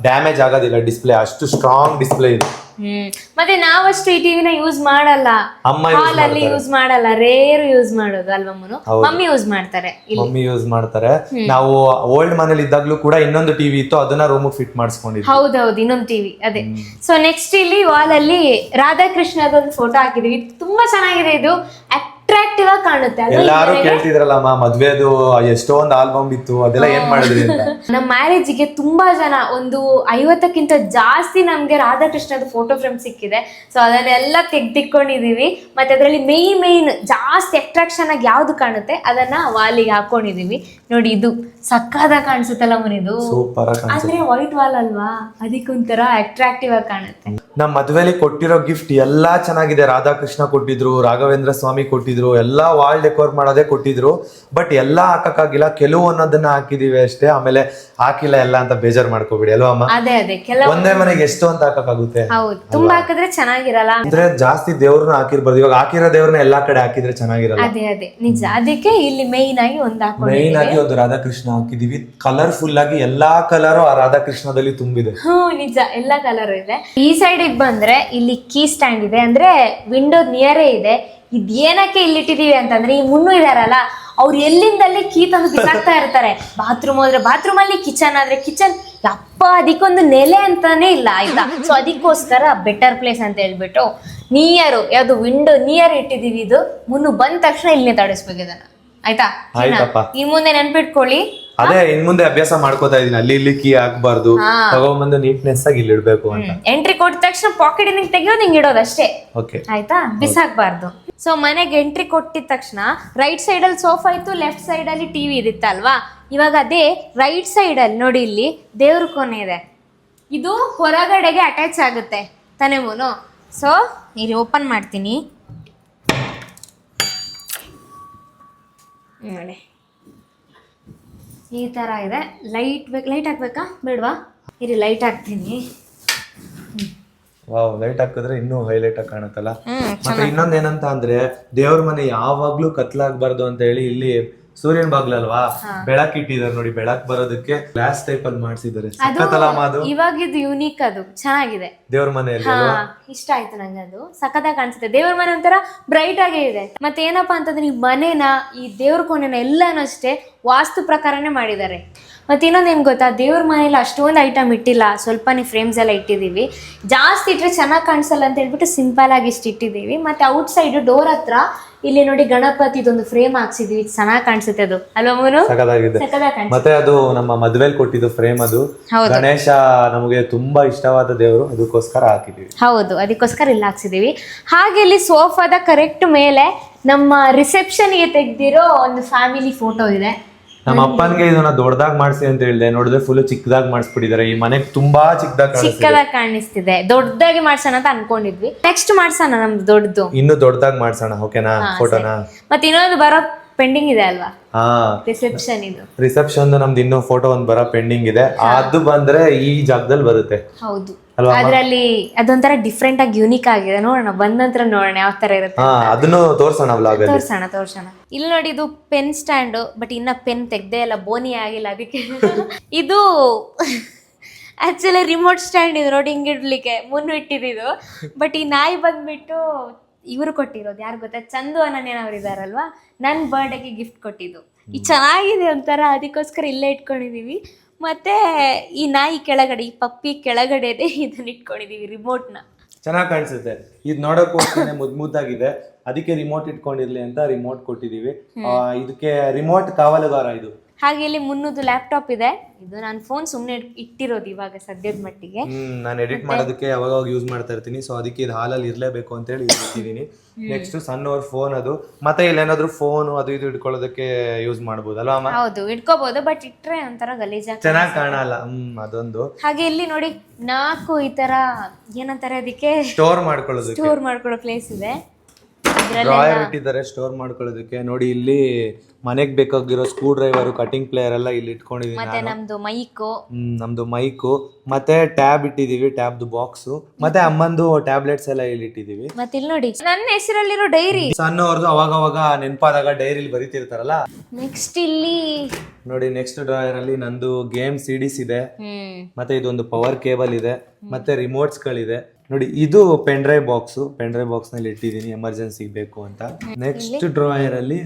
ಡ್ಯಾಮೇಜ್ ಆಗೋದಿಲ್ಲ ಡಿಸ್ಪ್ಲೇ, ಅಷ್ಟು ಸ್ಟ್ರಾಂಗ್ ಡಿಸ್ಪ್ಲೇ ಇದೆ. ಮತ್ತೆ ನಾವಷ್ಟು ಈ ಟಿವಿನ ಯೂಸ್ ಮಾಡಲ್ಲ, ಹಾಲ್ ಅಲ್ಲಿ ಯೂಸ್ ಮಾಡಲ್ಲ, ರೇರ್ ಯೂಸ್ ಮಾಡೋದು ಅಲ್ವಾ ಮುನು. ಮಮ್ಮಿ ಯೂಸ್ ಮಾಡ್ತಾರೆ, ಮಮ್ಮಿ ಯೂಸ್ ಮಾಡ್ತಾರೆ. ನಾವು ಓಲ್ಡ್ ಮನೇಲಿ ಇದ್ದಾಗ್ಲೂ ಕೂಡ ಇನ್ನೊಂದು ಟಿವಿ ಇತ್ತು, ಅದನ್ನ ರೂಮ್ ಫಿಟ್ ಮಾಡಿಸ್ಕೊಂಡಿದ್ವಿ. ಹೌದೌದು, ಇನ್ನೊಂದು ಟಿವಿ ಅದೇ. ಸೊ ನೆಕ್ಸ್ಟ್ ಇಲ್ಲಿ ವಾಲ್ ಅಲ್ಲಿ ರಾಧಾಕೃಷ್ಣದೊಂದು ಫೋಟೋ ಹಾಕಿದೀವಿ. ತುಂಬಾ ಚೆನ್ನಾಗಿದೆ, ಇದು ಅಟ್ರಾಕ್ಟಿವ್ ಆಗಿ ಕಾಣುತ್ತೆ. ಎಲ್ಲಾರು ಕೇಳ್ತಿದ್ರಲ್ಲ ಮದ್ವೆದು ಎಷ್ಟೊಂದು ಆಲ್ಬಮ್ ಇತ್ತು, ಅದೆಲ್ಲ ಏನ್ ಮಾಡಿದ್ರಿ ಅಂತ. ನಮ್ಮ ಮ್ಯಾರೇಜಿಗೆ ತುಂಬಾ ಜನ, ಒಂದು 50ಕ್ಕಿಂತ ಜಾಸ್ತಿ ನಮ್ಗೆ ರಾಧಾಕೃಷ್ಣದ ಫೋಟೋ ಫ್ರೇಮ್ ಸಿಕ್ಕಿದೆ. ಸೊ ಅದನ್ನೆಲ್ಲ ತೆಗ್ದಿಕೊಂಡಿದೀವಿ. ಮತ್ತೆ ಅದರಲ್ಲಿ ಮೇನ್ ಜಾಸ್ತಿ ಅಟ್ರಾಕ್ಷನ್ ಆಗಿ ಯಾವ್ದು ಕಾಣುತ್ತೆ ಅದನ್ನ ವಾಲಿಗೆ ಹಾಕೊಂಡಿದೀವಿ ನೋಡಿ. ಇದು ಸಕ್ಕದ ಕಾಣಿಸುತ್ತಲ್ಲ ಮನಿದು, ಸೂಪರ್ ಅಂದ್ರೆ ವೈಟ್ ವಾಲ್ ಅಲ್ವಾ, ಅದಕ್ಕೊಂಥರ ಅಟ್ರಾಕ್ಟಿವ್ ಆಗಿ ಕಾಣುತ್ತೆ. ನಮ್ಮ ಮದ್ವೆಲಿ ಕೊಟ್ಟಿರೋ ಗಿಫ್ಟ್ ಎಲ್ಲಾ ಚೆನ್ನಾಗಿದೆ. ರಾಧಾಕೃಷ್ಣ ಕೊಟ್ಟಿದ್ರು, ರಾಘವೇಂದ್ರ ಸ್ವಾಮಿ ಕೊಟ್ಟಿದ್ರು, ಎಲ್ಲಾ ವಾಲ್ ಡೆಕೋರ್ ಮಾಡೋದೇ ಕೊಟ್ಟಿದ್ರು. ಬಟ್ ಎಲ್ಲಾ ಹಾಕಕ್ಕಾಗಿಲ್ಲ, ಕೆಲವು ಅನ್ನೋದನ್ನ ಹಾಕಿದೀವಿ ಅಷ್ಟೇ. ಆಮೇಲೆ ಹಾಕಿಲ್ಲ ಎಲ್ಲ ಅಂತ ಬೇಜಾರ್ ಮಾಡ್ಕೋಬಿಡಿ ಅಲ್ವಾ ಅಮ್ಮ. ಅದೇ ಕೆಲವು ಒಂದೇ ಮನೆಗೆ ಎಷ್ಟು ಅಂತ ಹಾಕಕ್ಕಾಗುತ್ತೆ. ಹೌದು, ತುಂಬಾ ಹಾಕಿದ್ರೆ ಚೆನ್ನಾಗಿರಲ್ಲ. ಅಂದ್ರೆ ಜಾಸ್ತಿ ದೇವ್ರನ್ನ ಹಾಕಿರ್ಬಾರ್ದು. ಇವಾಗ ಹಾಕಿರೋ ದೇವ್ರನ್ನ ಎಲ್ಲಾ ಕಡೆ ಹಾಕಿದ್ರೆ ಚೆನ್ನಾಗಿರಲ್ಲ. ಅದೇ ನಿಜ. ಅದಕ್ಕೆ ಇಲ್ಲಿ ಮೇನ್ ಆಗಿ ಮೇನ್ ಆಗಿ ಒಂದು ರಾಧಾಕೃಷ್ಣ ಹಾಕಿದೀವಿ. ಕಲರ್ಫುಲ್ ಆಗಿ ಎಲ್ಲಾ ಕಲರು ಆ ರಾಧಾಕೃಷ್ಣದಲ್ಲಿ ತುಂಬಿದೆ. ನಿಜ, ಎಲ್ಲಾ ಕಲರ್ ಇದೆ. ಈ ಸೈಡ್ ಬಂದ್ರೆ ಇಲ್ಲಿ ಕೀ ಸ್ಟ್ಯಾಂಡ್ ಇದೆ, ಅಂದ್ರೆ ವಿಂಡೋ ನಿಯರೇ ಇದೆ. ಇದೇನಕ್ಕೆ ಇಲ್ಲಿ ಇಟ್ಟಿದೀವಿ ಅಂತಂದ್ರೆ, ಈ ಮುನ್ನು ಇದಾರಲ್ಲ, ಅವ್ರು ಎಲ್ಲಿಂದಲ್ಲಿ ಕೀ ತಂದು ಬಿಸಾಕ್ತಾ ಇರ್ತಾರೆ. ಬಾತ್ರೂಮ್ ಹೋದ್ರೆ ಬಾತ್ರೂಮ್ ಅಲ್ಲಿ, ಕಿಚನ್ ಆದ್ರೆ ಕಿಚನ್. ಯಪ್ಪ, ಅದಕ್ಕೊಂದು ನೆಲೆ ಅಂತಾನೆ ಇಲ್ಲ ಆಯ್ತಾ. ಸೊ ಅದಕ್ಕೋಸ್ಕರ ಬೆಟರ್ ಪ್ಲೇಸ್ ಅಂತ ಹೇಳ್ಬಿಟ್ಟು ಯಾವ್ದು ವಿಂಡೋ ನಿಯರ್ ಇಟ್ಟಿದೀವಿ. ಇದು ಮುನ್ನು ಬಂದ ತಕ್ಷಣ ಇಲ್ಲೇ ತಡಿಸ್ಬೇಕು ಇದನ್ನ. ಆಯ್ತಾ ಆಯ್ತಪ್ಪ. ಇನ್ ಮುಂದೆ ನೆನ್ಪಿಟ್ಕೊಳ್ಳಿ. ಅದೇ ಇನ್ ಮುಂದೆ ಅಭ್ಯಾಸ ಮಾಡ್ಕೋತಾ ಇದೀನಿ, ಅಲ್ಲಿ ಇಲ್ಲಿ ಕೀ ಹಾಕ್ಬಾರ್ದು, ತಗೊಂಬಂದು ನೀಟ್ನೆಸ್ ಆಗಿ ಇಲ್ಲಿ ಇಡ್ಬೇಕು ಅಂತ. ಎಂಟ್ರಿ ಕೊಟ್ಟ ತಕ್ಷಣ ಪಾಕೆಟ್ ನಿಂಗೆ ತೆಗಿಯೋದು ಹಿಂಗ್ ಇಡೋದು ಅಷ್ಟೇ. ಓಕೆ ಆಯ್ತಾ, ಬಿಸಾಕ್ಬಾರ್ದು. ಸೊ ಮನೆಗೆ ಎಂಟ್ರಿ ಕೊಟ್ಟಿದ ತಕ್ಷಣ ರೈಟ್ ಸೈಡ್ ಅಲ್ಲಿ ಸೋಫಾ ಇತ್ತು, ಲೆಫ್ಟ್ ಸೈಡ್ ಅಲ್ಲಿ ಟಿವಿ ಇರುತ್ತಲ್ವಾ. ಇವಾಗ ಅದೇ ರೈಟ್ ಸೈಡ್ ಅಲ್ಲಿ ನೋಡಿ, ಇಲ್ಲಿ ದೇವ್ರ ಕೋಣೆ ಇದೆ. ಇದು ಹೊರಗಡೆಗೆ ಅಟ್ಯಾಚ್ ಆಗುತ್ತೆ ತಾನೇ ಮೂನು. ಸೊ ಇಲ್ಲಿ ಓಪನ್ ಮಾಡ್ತೀನಿ ನೋಡಿ, ಈ ತರ ಇದೆ. ಲೈಟ್ ಹಾಕ್ಬೇಕಾ ಬೇಡವಾ? ಇಲ್ಲಿ ಲೈಟ್ ಹಾಕ್ತೀನಿ. ವಾವ್, ಲೈಟ್ ಹಾಕಿದ್ರೆ ಇನ್ನೂ ಹೈಲೈಟ್ ಆಗಿ ಕಾಣುತ್ತಲ್ಲ. ಮತ್ತೆ ಇನ್ನೊಂದ್ ಏನಂತ ಅಂದ್ರೆ, ದೇವ್ರ ಮನೆ ಯಾವಾಗ್ಲೂ ಕತ್ಲಾಗ್ಬಾರ್ದು ಅಂತ ಹೇಳಿ ಇಲ್ಲಿ ಸೂರ್ಯನ ಬಾಗ್ಲಲ್ವಾ, ಬೆಳಕ್ ಇಟ್ಟಿದ್ದಾರೆ ನೋಡಿ. ಬೆಳಕ್ ಬರೋದಕ್ಕೆ ಗ್ಲಾಸ್ ಟೈಪ್ ಅಲ್ಲಿ ಮಾಡ್ಸಿದ್ದಾರೆ. ಅದು ಇವಾಗ ಇದು ಯೂನಿಕ್, ಅದು ಚೆನ್ನಾಗಿದೆ ದೇವ್ರ ಮನೆಯಲ್ಲಿ. ಇಷ್ಟ ಆಯ್ತು ನಂಗೆ, ಅದು ಸಖತ್ತಾಗಿ ಕಾಣಿಸುತ್ತೆ. ದೇವ್ರ ಮನೆ ಒಂಥರ ಬ್ರೈಟ್ ಆಗೇ ಇದೆ. ಮತ್ತೆ ಏನಪ್ಪಾ ಅಂತಂದ್ರೆ, ಈ ಮನೆನ, ಈ ದೇವ್ರ ಕೋಣೆನ ಎಲ್ಲಾನು ಅಷ್ಟೇ ವಾಸ್ತು ಪ್ರಕಾರನೇ ಮಾಡಿದ್ದಾರೆ. ಮತ್ತೆ ಇನ್ನೊಂದು ಏನ್ ಗೊತ್ತಾ, ದೇವ್ರ ಮನೇಲಿ ಅಷ್ಟೊಂದು ಐಟಮ್ ಇಟ್ಟಿಲ್ಲ, ಸ್ವಲ್ಪನೇ ಫ್ರೇಮ್ಸ್ ಎಲ್ಲ ಇಟ್ಟಿದೀವಿ. ಜಾಸ್ತಿ ಇಟ್ರೆ ಚೆನ್ನಾಗಿ ಕಾಣಿಸಲ್ಲ ಅಂತ ಹೇಳ್ಬಿಟ್ಟು ಸಿಂಪಲ್ ಆಗಿ ಇಷ್ಟು ಇಟ್ಟಿದೀವಿ. ಮತ್ತೆ ಔಟ್ ಸೈಡ್ ಡೋರ್ ಹತ್ರ ಇಲ್ಲಿ ನೋಡಿ ಗಣಪತಿದೊಂದು ಫ್ರೇಮ್ ಹಾಕ್ಸಿದೀವಿ, ಚೆನ್ನಾಗಿ ಕಾಣಿಸುತ್ತೆ ಅದು ಅಲ್ವಾ ಮೂನು? ಸಖತ್ತಾಗಿದೆ. ಮತ್ತೆ ಅದು ನಮ್ಮ ಮದ್ವೆಲ್ ಕೊಟ್ಟಿದ್ದು ಫ್ರೇಮ್, ಅದು ಗಣೇಶ ನಮಗೆ ತುಂಬಾ ಇಷ್ಟವಾದ ದೇವರು, ಅದಕ್ಕೋಸ್ಕರ ಹಾಕಿದೀವಿ. ಹೌದು, ಅದಕ್ಕೋಸ್ಕರ ಇಲ್ಲಿ ಹಾಕ್ಸಿದೀವಿ. ಹಾಗೆ ಇಲ್ಲಿ ಸೋಫಾದ ಕರೆಕ್ಟ್ ಮೇಲೆ ನಮ್ಮ ರಿಸೆಪ್ಷನ್ಗೆ ತೆಗ್ದಿರೋ ಒಂದು ಫ್ಯಾಮಿಲಿ ಫೋಟೋ ಇದೆ. ನಮ್ಮ ಅಪ್ಪನ್ಗೆ ಇದನ್ನ ದೊಡ್ಡದಾಗಿ ಮಾಡಿಸಿ ಅಂತ ಹೇಳಿದೆ, ನೋಡಿದ್ರೆ ಫುಲ್ ಚಿಕ್ಕದಾಗಿ ಮಾಡಿಸ್ಬಿಟ್ಟಿದ್ದಾರೆ. ಈ ಮನೆಗೆ ತುಂಬಾ ಚಿಕ್ಕದಾಗಿ ಕಾಣಿಸ್ತಿದೆ. ದೊಡ್ಡದಾಗಿ ಮಾಡ್ಸೋಣ ಅಂತ ಅನ್ಕೊಂಡಿದ್ವಿ. ನೆಕ್ಸ್ಟ್ ಮಾಡ್ಸೋಣ ನಮ್ದು ದೊಡ್ಡದು, ಇನ್ನು ದೊಡ್ಡದಾಗಿ ಮಾಡ್ಸೋಣ. ಓಕೆನಾ? ಫೋಟೋನಾ? ಮತ್ತೆ ಇನ್ನೊಂದು ಬರೋ ಪೆಂಡಿಂಗ್ ಇದೆ ಅಲ್ವಾ, ಹಾ, ರಿಸೆಪ್ಷನ್ ನಮ್ದು ಇನ್ನೂ ಫೋಟೋ ಒಂದು ಬರೋ ಪೆಂಡಿಂಗ್ ಇದೆ. ಅದು ಬಂದ್ರೆ ಈ ಜಾಗದಲ್ಲಿ ಬರುತ್ತೆ. ಹೌದು, ಅದ್ರಲ್ಲಿ ಅದೊಂಥರ ಡಿಫ್ರೆಂಟ್ ಆಗಿ ಯೂನಿಕ್ ಆಗಿದೆ. ನೋಡೋಣ, ಬಂದ ನಂತರ ನೋಡೋಣ ಯಾವ ತರ ಇರುತ್ತೆ. ಅದನ್ನು ತೋರ್ಸೋಣ, ತೋರ್ಸೋಣ. ಇಲ್ಲಿ ನೋಡಿ, ಇದು ಪೆನ್ ಸ್ಟ್ಯಾಂಡ್, ಬಟ್ ಇನ್ನ ಪೆನ್ ತೆಗ್ದೇ ಇಲ್ಲ, ಬೋನಿ ಆಗಿಲ್ಲ ಅದಕ್ಕೆ. ಇದು ಆಕ್ಚುಲಿ ರಿಮೋಟ್ ಸ್ಟ್ಯಾಂಡ್ ಇದು ನೋಡಿ, ಹಿಂಗಿಡ್ಲಿಕ್ಕೆ ಮುನ್ನಿಟ್ಟಿದ್ದು. ಬಟ್ ಈ ನಾಯಿ ಬಂದ್ಬಿಟ್ಟು ಇವರು ಕೊಟ್ಟಿರೋದು, ಯಾರು ಗೊತ್ತಾ, ಚಂದು ಅನನ್ಯನವ್ರು ಇದಾರಲ್ವಾ, ನನ್ನ ಬರ್ಡೇಗೆ ಗಿಫ್ಟ್ ಕೊಟ್ಟಿದ್ದು. ಈ ಚೆನ್ನಾಗಿದೆ ಒಂಥರ, ಅದಕ್ಕೋಸ್ಕರ ಇಲ್ಲೇ ಇಟ್ಕೊಂಡಿದೀವಿ. ಮತ್ತೆ ಈ ನಾಯಿ ಕೆಳಗಡೆ, ಈ ಪಪ್ಪಿ ಕೆಳಗಡೆ ಇದನ್ನ ಇಟ್ಕೊಂಡಿದೀವಿ, ರಿಮೋಟ್ನ. ಚೆನ್ನಾಗಿ ಕಾಣಿಸುತ್ತೆ. ಇದು ನೋಡೋಕೆ ಮುದ್ದಾಗಿದೆ, ಅದಕ್ಕೆ ರಿಮೋಟ್ ಇಟ್ಕೊಂಡಿರ್ಲಿ ಅಂತ ರಿಮೋಟ್ ಕೊಟ್ಟಿದೀವಿ. ಇದಕ್ಕೆ ರಿಮೋಟ್ ಕಾವಲುಗಾರ ಇದು. ಹಾಗೆ ಇಲ್ಲಿ ಮುನ್ನೂದು ಲ್ಯಾಪ್ಟಾಪ್ ಇದೆ. ಇದು ನಾನು ಫೋನ್ ಸುಮ್ಮನೆ ಇಟ್ಟಿರೋದು ಇವಾಗ ಸದ್ಯದ ಮಟ್ಟಿಗೆ. ನಾನು ಎಡಿಟ್ ಮಾಡೋದಕ್ಕೆ ಯಾವಾಗ ಯೂಸ್ ಮಾಡ್ತಾ ಇರ್ತೀನಿ. ಸೊ ಅದಕ್ಕೆ ಇದು ಹಾಲಲ್ಲಿ ಇರಲೇಬೇಕು ಅಂತ ಹೇಳಿ ಇಟ್ಟಿದ್ದೀನಿ. ನೆಕ್ಸ್ಟ್ ಸಣ್ಣವ್ರ ಫೋನ್ ಅದು. ಮತ್ತೆ ಇಲ್ಲಿ ಏನಾದ್ರು ಫೋನ್ ಅದು ಇದು ಇಟ್ಕೊಳ್ಳೋದಕ್ಕೆ ಯೂಸ್ ಮಾಡಬಹುದಲ್ವಾ ಅಮ್ಮ? ಹೌದು, ಇಟ್ಕೋಬಹುದು. ಬಟ್ ಇಟ್ರೆ ಒಂಥರ ಗಲೀಜಾಗಿ ಚೆನ್ನಾಗಿ ಕಾಣಲ್ಲ. ಅದೊಂದು. ಹಾಗೆ ಇಲ್ಲಿ ನೋಡಿ 4 ಈ ತರ ಏನಂತಾರೆ ಅದಕ್ಕೆ, ಸ್ಟೋರ್ ಮಾಡ್ಕೊಳ್ಳೋ ಪ್ಲೇಸ್ ಇದೆ. ಡ್ರಾಯರ್ ಇಟ್ಟಿದ್ದಾರೆ ಸ್ಟೋರ್ ಮಾಡ್ಕೊಳ್ಳೋದಕ್ಕೆ. ನೋಡಿ, ಇಲ್ಲಿ ಮನೆಗೆ ಬೇಕಾಗಿರೋ ಸ್ಕ್ರೂ ಡ್ರೈವರ್, ಕಟಿಂಗ್ ಪ್ಲೇಯರ್ ಎಲ್ಲ ಇಲ್ಲಿ ಇಟ್ಕೊಂಡಿದೀನಿ. ಮತ್ತೆ ನಮ್ದು ಮೈಕು ಮತ್ತೆ ಟ್ಯಾಬ್ ಇಟ್ಟಿದೀವಿ, ಟ್ಯಾಬ್ದು ಬಾಕ್ಸ್. ಮತ್ತೆ ಅಮ್ಮಂದು ಟ್ಯಾಬ್ಲೆಟ್ಸ್ ಎಲ್ಲ ಇಲ್ಲಿ ಇಟ್ಟಿದೀವಿ. ಮತ್ತೆ ಇಲ್ಲಿ ನೋಡಿ, ನನ್ನ ಹೆಸರಲ್ಲಿರೋ ಡೈರಿ, ಸಣ್ಣವ್ರದ್ದು ಅವಾಗ ನೆನಪಾದಾಗ ಡೈರಿಲಿ ಬರೀತಿರ್ತಾರಲ್ಲ. ನೆಕ್ಸ್ಟ್ ಇಲ್ಲಿ ನೋಡಿ, ನೆಕ್ಸ್ಟ್ ಡ್ರಾಯರ್ ಅಲ್ಲಿ ನಂದು ಗೇಮ್ ಸಿಡಿಸ್ ಇದೆ. ಮತ್ತೆ ಇದೊಂದು ಪವರ್ ಕೇಬಲ್ ಇದೆ. ಮತ್ತೆ ರಿಮೋಟ್ಸ್ ಗಳಿದೆ. ನೋಡಿ, ಇದು ಪೆನ್ ಡ್ರೈವ್ ಬಾಕ್ಸ್ ನಲ್ಲಿ ಇಟ್ಟಿದ್ದೀನಿ, ಎಮರ್ಜೆನ್ಸಿ ಬೇಕು ಅಂತ. ನೆಕ್ಸ್ಟ್ ಡ್ರಾಯರ್ ಅಲ್ಲಿ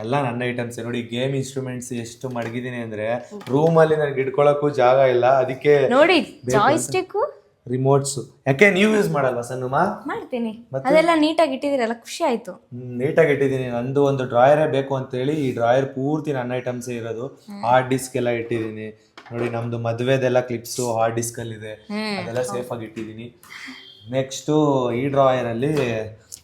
ಎಲ್ಲ ನನ್ನ ಐಟಮ್ಸ್. ನೋಡಿ, ಗೇಮ್ ಇನ್ಸ್ಟ್ರೂಮೆಂಟ್ಸ್ ಎಷ್ಟು ಮಡಗಿದೀನಿ ಅಂದ್ರೆ, ರೂಮ್ ಅಲ್ಲಿ ನನಗೆ ಇಟ್ಕೊಳಕ್ಕೂ ಜಾಗ ಇಲ್ಲ. ಅದಕ್ಕೆ ನೋಡಿ, ಜಾಯ್ಸ್ಟಿಕ್, ರಿಮೋಟ್ಸ್. ಯಾಕೆ ನೀವು ಯೂಸ್ ಮಾಡಲ್ವಾ ಸಣ್ಣಮ್ಮ? ಮಾಡ್ತೀನಿ. ಅದೆಲ್ಲ ನೀಟಾಗಿ ಇಟ್ಟಿದ್ದೀರಲ್ಲ, ಖುಷಿ ಆಯ್ತು. ನೀಟಾಗಿ ಇಟ್ಟಿದ್ದೀನಿ. ನಂದು ಒಂದು ಡ್ರಾಯರೇ ಬೇಕು ಅಂತ ಹೇಳಿ ಈ ಡ್ರಾಯರ್ ಪೂರ್ತಿ ನನ್ನ ಐಟಮ್ಸ್ ಇರೋದು. ಹಾರ್ಡ್ ಡಿಸ್ಕ್ ಎಲ್ಲ ಇಟ್ಟಿದ್ದೀನಿ. ನೋಡಿ, ನಮ್ದು ಮದ್ವೆದೆಲ್ಲ ಕ್ಲಿಪ್ಸ್ ಹಾರ್ಡ್ ಡಿಸ್ಕ್ ಅಲ್ಲಿ ಇದೆ, ಅದೆಲ್ಲ ಸೇಫ್ ಆಗಿ ಇಟ್ಟಿದ್ದೀನಿ. ನೆಕ್ಸ್ಟ್ ಈ ಡ್ರಾಯರ್ ಅಲ್ಲಿ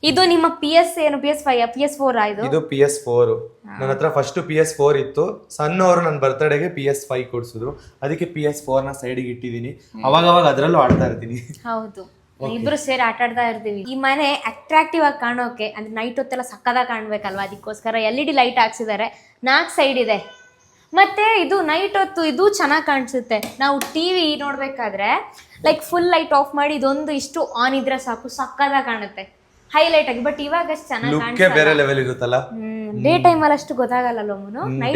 ಇದು ನಿಮ್ಮ PS4 ಇದು PS4. ನನ್ನ ಹತ್ರ ಫಸ್ಟ್ PS4 ಇತ್ತು. ಸಣ್ಣವರು ನನ್ನ ಬರ್ತಡೆಗೆ PS5 ಕೊಡ್ಸಿದ್ರು, ಅದಕ್ಕೆ PS4 ನ ಸೈಡಿಗೆ ಇಟ್ಟಿದ್ದೀನಿ. ಅವಾಗ ಅದ್ರಲ್ಲೂ ಆಡ್ತಾ ಇರ್ತೀನಿ. ಹೌದು, ಇಬ್ರು ಸೇರಿ ಆಟಾಡ್ತಾ ಇರ್ತೀವಿ. ಈ ಮನೆ ಅಟ್ರಾಕ್ಟಿವ್ ಆಗಿ ಕಾಣೋಕೆ, ಅಂದ್ರೆ ನೈಟ್ ಹೊತ್ತೆಲ್ಲ ಸಕ್ಕದಾಗ ಕಾಣ್ಬೇಕಲ್ವಾ, ಅದಕ್ಕೋಸ್ಕರ LED ಲೈಟ್ ಹಾಕ್ಸಿದ್ದಾರೆ. 4 ಸೈಡ್ ಇದೆ. ಮತ್ತೆ ಇದು ನೈಟ್ ಹೊತ್ತು ಇದು ಚೆನ್ನಾಗಿ ಕಾಣಿಸುತ್ತೆ. ನಾವು ಟಿವಿ ನೋಡ್ಬೇಕಾದ್ರೆ ಲೈಕ್ ಫುಲ್ ಲೈಟ್ ಆಫ್ ಮಾಡಿ ಇದೊಂದು ಇಷ್ಟು ಆನ್ ಇದ್ರೆ ಸಾಕು, ಸಕ್ಕದಾಗ ಕಾಣುತ್ತೆ, ಹೈಲೈಟ್ ಆಗಿ. ಬಟ್ ಇವಾಗ ಅಷ್ಟು ಚೆನ್ನಾಗಿ ಕಾಣಿಸುತ್ತೆ, ಬೇರೆ ಲೆವೆಲ್ ಇರುತ್ತಲ್ಲ. ಡೇ ಟೈಮ್ ಅಲ್ಲಿ ಅಷ್ಟು ಗೊತ್ತಾಗಲ್ಲ,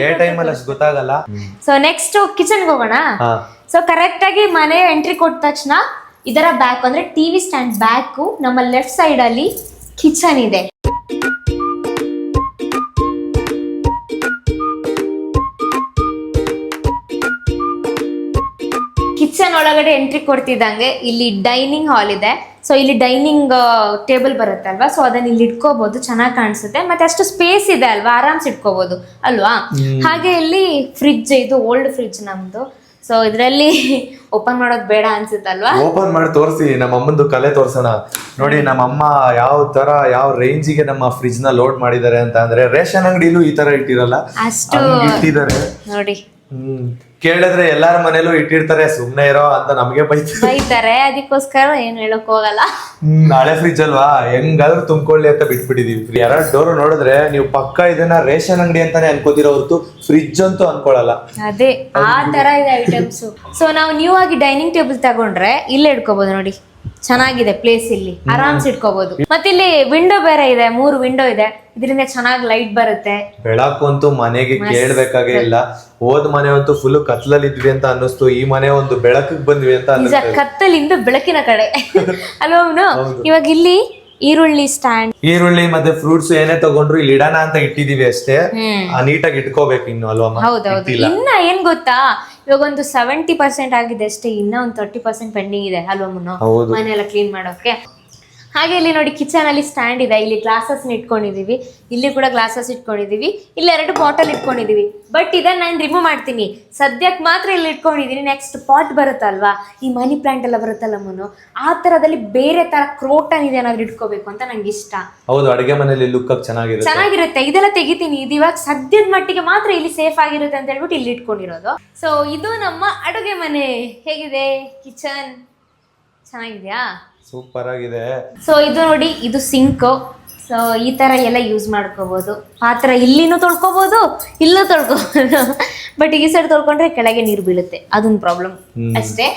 ಡೇ ಟೈಮ್ ಅಲ್ಲಿ ಅಷ್ಟು ಗೊತ್ತಾಗಲ್ಲ. ಸೊ ನೆಕ್ಸ್ಟ್ ಕಿಚನ್ಗೆ ಹೋಗೋಣ. ಸೊ ಕರೆಕ್ಟ್ ಆಗಿ ಮನೆ ಎಂಟ್ರಿ ಕೊಟ್ಟ ತಕ್ಷಣ ಇದರ ಬ್ಯಾಕ್ ಅಂದ್ರೆ ಟಿವಿ ಸ್ಟ್ಯಾಂಡ್ ಬ್ಯಾಕ್ ನಮ್ಮ ಲೆಫ್ಟ್ ಸೈಡ್ ಅಲ್ಲಿ ಕಿಚನ್ ಇದೆ. ಕಿಚನ್ ಒಳಗಡೆ ಎಂಟ್ರಿ ಕೊಡ್ತಿದ್ದಂಗೆ ಇಲ್ಲಿ ಡೈನಿಂಗ್ ಹಾಲ್ ಇದೆ. ಸೊ ಇಲ್ಲಿ ಡೈನಿಂಗ್ ಟೇಬಲ್ ಬರುತ್ತೆ ಅಲ್ವಾ, ಸೊ ಅದನ್ನ ಇಲ್ಲಿ ಇಟ್ಕೋಬಹುದು, ಚೆನ್ನಾಗಿ ಕಾಣಿಸುತ್ತೆ. ಮತ್ತೆ ಅಷ್ಟು ಸ್ಪೇಸ್ ಇದೆ ಅಲ್ವಾ, ಆರಾಮ್ಸ್ ಇಟ್ಕೋಬಹುದು ಅಲ್ವಾ. ಹಾಗೆ ಇಲ್ಲಿ ಫ್ರಿಡ್ಜ್, ಇದು ಓಲ್ಡ್ ಫ್ರಿಡ್ಜ್ ನಮ್ದು. ಸೊ ಇದರಲ್ಲಿ ಓಪನ್ ಮಾಡೋದು ಬೇಡ ಅನ್ಸುತ್ತಲ್ವಾ. ಓಪನ್ ಮಾಡಿ ತೋರಿಸಿ, ನಮ್ಮ ಅಮ್ಮಂದು ಕಲೆ ತೋರ್ಸೋಣ. ನೋಡಿ ನಮ್ಮಮ್ಮ ಯಾವ ರೇಂಜಿಗೆ ನಮ್ಮ ಫ್ರಿಡ್ಜ್ ನ ಲೋಡ್ ಮಾಡಿದ್ದಾರೆ ಅಂತ ಅಂದ್ರೆ, ರೇಷನ್ ಅಂಗಡಿಲೂ ಈ ತರ ಇಟ್ಟಿರಲ್ಲ, ಅಷ್ಟು ಇಟ್ಟಿದ್ದಾರೆ ನೋಡಿ. ಕೇಳಿದ್ರೆ ಎಲ್ಲಾರ ಮನೇಲೂ ಇಟ್ಟಿರ್ತಾರೆ, ಸುಮ್ನೆ ಇರೋ ಅಂತ ನಮ್ಗೆ ಬೈತಾರೆ, ಅದಕ್ಕೋಸ್ಕರ ಏನ್ ಹೇಳಕ್ ಹೋಗಲ್ಲ. ನಾಳೆ ಫ್ರಿಡ್ಜ್ ಅಲ್ವಾ, ಹೆಂಗಾದ್ರೂ ತುಂಬಿಕೊಳ್ಳಿ ಅಂತ ಬಿಟ್ಬಿಟ್ಟಿದೀವಿ. 2 ಡೋರ್ ನೋಡಿದ್ರೆ ನೀವು ಪಕ್ಕ ಇದನ್ನ ರೇಷನ್ ಅಂಗಡಿ ಅಂತಾನೆ ಅನ್ಕೋತಿರೋ ಹೊರತು ಫ್ರಿಡ್ಜ್ ಅಂತೂ ಅನ್ಕೊಳಲ್ಲ. ಅದೇ ಆ ತರ ಇದೆ ಐಟಮ್ಸ್. ಸೊ ನಾವು ನ್ಯೂ ಆಗಿ ಡೈನಿಂಗ್ ಟೇಬಲ್ ತಗೊಂಡ್ರೆ ಇಲ್ಲೇ ಇಟ್ಕೋಬಹುದು ನೋಡಿ, ಚೆನ್ನಾಗಿದೆ ಪ್ಲೇಸ್, ಇಲ್ಲಿ ಆರಾಮ್ಸ್ ಇಟ್ಕೋಬಹುದು. ಮತ್ತೆ ಇಲ್ಲಿ ವಿಂಡೋ ಬೇರೆ ಇದೆ, 3 ವಿಂಡೋ ಇದೆ, ಇದರಿಂದ ಚೆನ್ನಾಗಿ ಲೈಟ್ ಬರುತ್ತೆ. ಬೆಳಕಂತೂ ಮನೆಗೆ ಕೇಳ್ಬೇಕಾಗೇ ಇಲ್ಲ. ಹೋದ್ ಮನೆ ಅಂತೂ ಫುಲ್ ಕತ್ಲಲ್ಲಿ ಇದ್ವಿ ಅಂತ ಅನ್ನಿಸ್ತು, ಈ ಮನೆ ಒಂದು ಬೆಳಕಿಗೆ ಬಂದ್ವಿ ಅಂತ ನಿಜ, ಕತ್ತಲಿಂದ ಬೆಳಕಿನ ಕಡೆ ಅಲ್ವಾ. ಇವಾಗ ಇಲ್ಲಿ ಈರುಳ್ಳಿ ಸ್ಟ್ಯಾಂಡ್, ಈರುಳ್ಳಿ ಮತ್ತೆ ಫ್ರೂಟ್ಸ್ ಏನೇ ತಗೊಂಡ್ರು ಇಲ್ಲಿ ಇಡೋಣ ಅಂತ ಇಟ್ಟಿದೀವಿ ಅಷ್ಟೇ. ನೀಟಾಗಿ ಇಟ್ಕೋಬೇಕು ಇನ್ನು ಅಲ್ವಾ. ಹೌದೌದು. ಇನ್ನ ಏನ್ ಗೊತ್ತಾ, ಇವಾಗ ಒಂದು 70% ಆಗಿದೆ ಅಷ್ಟೇ, ಇನ್ನ ಒಂದು 30% ಪೆಂಡಿಂಗ್ ಇದೆ ಅಲ್ವಾ ಮುನ್ನು, ಮನೆಯೆಲ್ಲ ಕ್ಲೀನ್ ಮಾಡೋಕೆ. ಹಾಗೆ ಇಲ್ಲಿ ನೋಡಿ ಕಿಚನ್ ಅಲ್ಲಿ ಸ್ಟ್ಯಾಂಡ್ ಇದೆ, ಇಲ್ಲಿ ಗ್ಲಾಸಸ್ ಇಟ್ಕೊಂಡಿದೀವಿ, ಇಲ್ಲಿ ಕೂಡ ಗ್ಲಾಸಸ್ ಇಟ್ಕೊಂಡಿದೀವಿ, ಇಲ್ಲಿ 2 ಬಾಟಲ್ ಇಟ್ಕೊಂಡಿದೀವಿ. ಬಟ್ ಇದನ್ನ ನಾನು ರಿಮೂವ್ ಮಾಡ್ತೀನಿ, ಸದ್ಯಕ್ಕೆ ಮಾತ್ರ ಇಲ್ಲಿ ಇಟ್ಕೊಂಡಿದೀನಿ. ನೆಕ್ಸ್ಟ್ ಪಾಟ್ ಬರುತ್ತಲ್ವಾ, ಈ ಮನಿ ಪ್ಲಾಂಟ್ ಎಲ್ಲ ಬರುತ್ತಲ್ಲ ಮುನ್ನು, ಆ ತರದಲ್ಲಿ ಬೇರೆ ತರ ಕ್ರೋಟನ್ ಇದೆ ಏನಾದ್ರು ಇಟ್ಕೋಬೇಕು ಅಂತ ನಂಗೆ ಇಷ್ಟ. ಹೌದು, ಅಡಿಗೆ ಮನೆಯಲ್ಲಿ ಲುಕ್ ಚೆನ್ನಾಗಿರುತ್ತೆ. ಇದೆಲ್ಲ ತೆಗಿತೀನಿ, ಇದು ಇವಾಗ ಸದ್ಯದ ಮಟ್ಟಿಗೆ ಮಾತ್ರ ಇಲ್ಲಿ ಸೇಫ್ ಆಗಿರುತ್ತೆ ಅಂತ ಹೇಳ್ಬಿಟ್ಟು ಇಲ್ಲಿ ಇಟ್ಕೊಂಡಿರೋದು. ಸೊ ಇದು ನಮ್ಮ ಅಡುಗೆ ಮನೆ. ಹೇಗಿದೆ ಕಿಚನ್? ಚೆನ್ನಾಗಿದ್ಯಾ? ಸೂಪರ್ ಆಗಿದೆ. ಸೊ ಇದು ನೋಡಿ, ಇದು ಸಿಂಕ್. ಸೊ ಈ ತರ ಎಲ್ಲ ಯೂಸ್ ಮಾಡ್ಕೋಬಹುದು. ಪಾತ್ರ ಇಲ್ಲಿನೂ ತೊಳ್ಕೊಬಹುದು, ಇಲ್ಲೂ ತೊಳ್ಕೊಬಹುದು. ಬಟ್ ಈ ಸೈಡ್ ತೊಳ್ಕೊಂಡ್ರೆ ಕೆಳಗೆ ನೀರು ಬೀಳುತ್ತೆ, ಅದೊಂದು ಪ್ರಾಬ್ಲಮ್ ಅಷ್ಟೇ.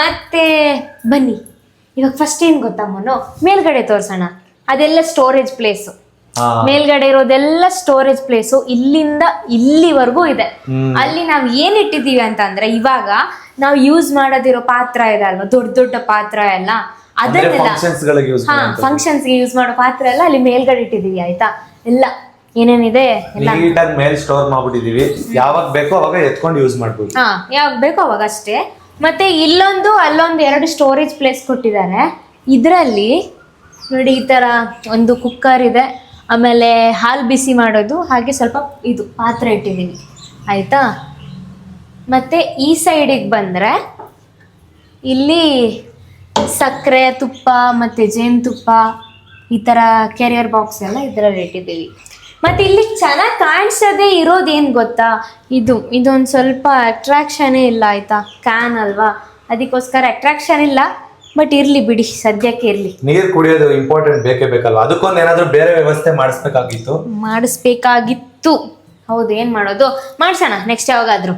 ಮತ್ತೆ ಬನ್ನಿ ಇವಾಗ ಫಸ್ಟ್ ಏನ್ ಗೊತ್ತಾ ಮೋನು, ಮೇಲ್ಗಡೆ ತೋರ್ಸೋಣ. ಅದೆಲ್ಲ ಸ್ಟೋರೇಜ್ ಪ್ಲೇಸ್, ಮೇಲ್ಗಡೆ ಇರೋದೆಲ್ಲ ಸ್ಟೋರೇಜ್ ಪ್ಲೇಸು, ಇಲ್ಲಿಂದ ಇಲ್ಲಿವರೆಗೂ ಇದೆ. ಅಲ್ಲಿ ನಾವ್ ಏನ್ ಇಟ್ಟಿದೀವಿ ಅಂತ ಅಂದ್ರೆ, ಇವಾಗ ನಾವು ಯೂಸ್ ಮಾಡೋದಿರೋ ಪಾತ್ರ ಇದೆ ಅಲ್ವಾ, ದೊಡ್ಡ ದೊಡ್ಡ ಪಾತ್ರ ಎಲ್ಲ, ಅದನ್ನೆಲ್ಲ ಫಂಕ್ಷನ್ಸ್ ಗೆ ಯೂಸ್ ಮಾಡೋ ಪಾತ್ರ ಎಲ್ಲ ಅಲ್ಲಿ ಮೇಲ್ಗಡೆ ಇಟ್ಟಿದೀವಿ ಆಯ್ತಾ. ಎಲ್ಲ ಏನೇನಿದೆ ನೀಟಾಗಿ ಮೇಲ್ ಸ್ಟೋರ್ ಮಾಡ್ಬಿಟ್ಟಿದೀವಿ, ಯಾವಾಗ ಬೇಕೋ ಅವಾಗ ಎತ್ಕೊಂಡು ಯೂಸ್ ಮಾಡ್ಬೋದು. ಯಾವಾಗ ಬೇಕೋ ಅವಾಗ ಅಷ್ಟೇ. ಮತ್ತೆ ಇಲ್ಲೊಂದು ಅಲ್ಲೊಂದು 2 ಸ್ಟೋರೇಜ್ ಪ್ಲೇಸ್ ಕೊಟ್ಟಿದ್ದಾರೆ. ಇದರಲ್ಲಿ ನೋಡಿ ಈ ತರ ಒಂದು ಕುಕ್ಕರ್ ಇದೆ, ಆಮೇಲೆ ಹಾಲು ಬಿಸಿ ಮಾಡೋದು, ಹಾಗೆ ಸ್ವಲ್ಪ ಇದು ಪಾತ್ರೆ ಇಟ್ಟಿದ್ದೀವಿ ಆಯ್ತಾ. ಮತ್ತೆ ಈ ಸೈಡಿಗೆ ಬಂದ್ರೆ ಇಲ್ಲಿ ಸಕ್ಕರೆ, ತುಪ್ಪ ಮತ್ತೆ ಜೇನುತುಪ್ಪ, ಈ ತರ ಕೆರಿಯರ್ ಬಾಕ್ಸ್ ಎಲ್ಲ ಇದರಲ್ಲಿ ಇಟ್ಟಿದ್ದೀವಿ. ಮತ್ತೆ ಇಲ್ಲಿ ಚೆನ್ನಾಗಿ ಕಾಣಿಸೋದೇ ಇರೋದೇನು ಗೊತ್ತಾ, ಇದೊಂದು ಸ್ವಲ್ಪ ಅಟ್ರಾಕ್ಷನೇ ಇಲ್ಲ ಆಯ್ತಾ, ಕ್ಯಾನ್ ಅಲ್ವಾ, ಅದಕ್ಕೋಸ್ಕರ ಅಟ್ರಾಕ್ಷನ್ ಇಲ್ಲ. ಬಟ್ ಇರ್ಲಿ ಬಿಡಿ, ಸದ್ಯಕ್ಕೆ ಇರ್ಲಿ. ನೀರು ಕುಡಿಯೋದು ಇಂಪಾರ್ಟೆಂಟ್, ಬೇಕೇ ಬೇಕಲ್ವಾ, ಅದಕ್ಕೊಂದು ಏನಾದ್ರೂ ಬೇರೆ ವ್ಯವಸ್ಥೆ ಮಾಡಿಸ್ಬೇಕಾಗಿತ್ತು. ಹೌದು, ಏನ್ ಮಾಡೋದು, ಮಾಡ್ಸೋಣ ನೆಕ್ಸ್ಟ್ ಯಾವಾಗಾದ್ರೂ.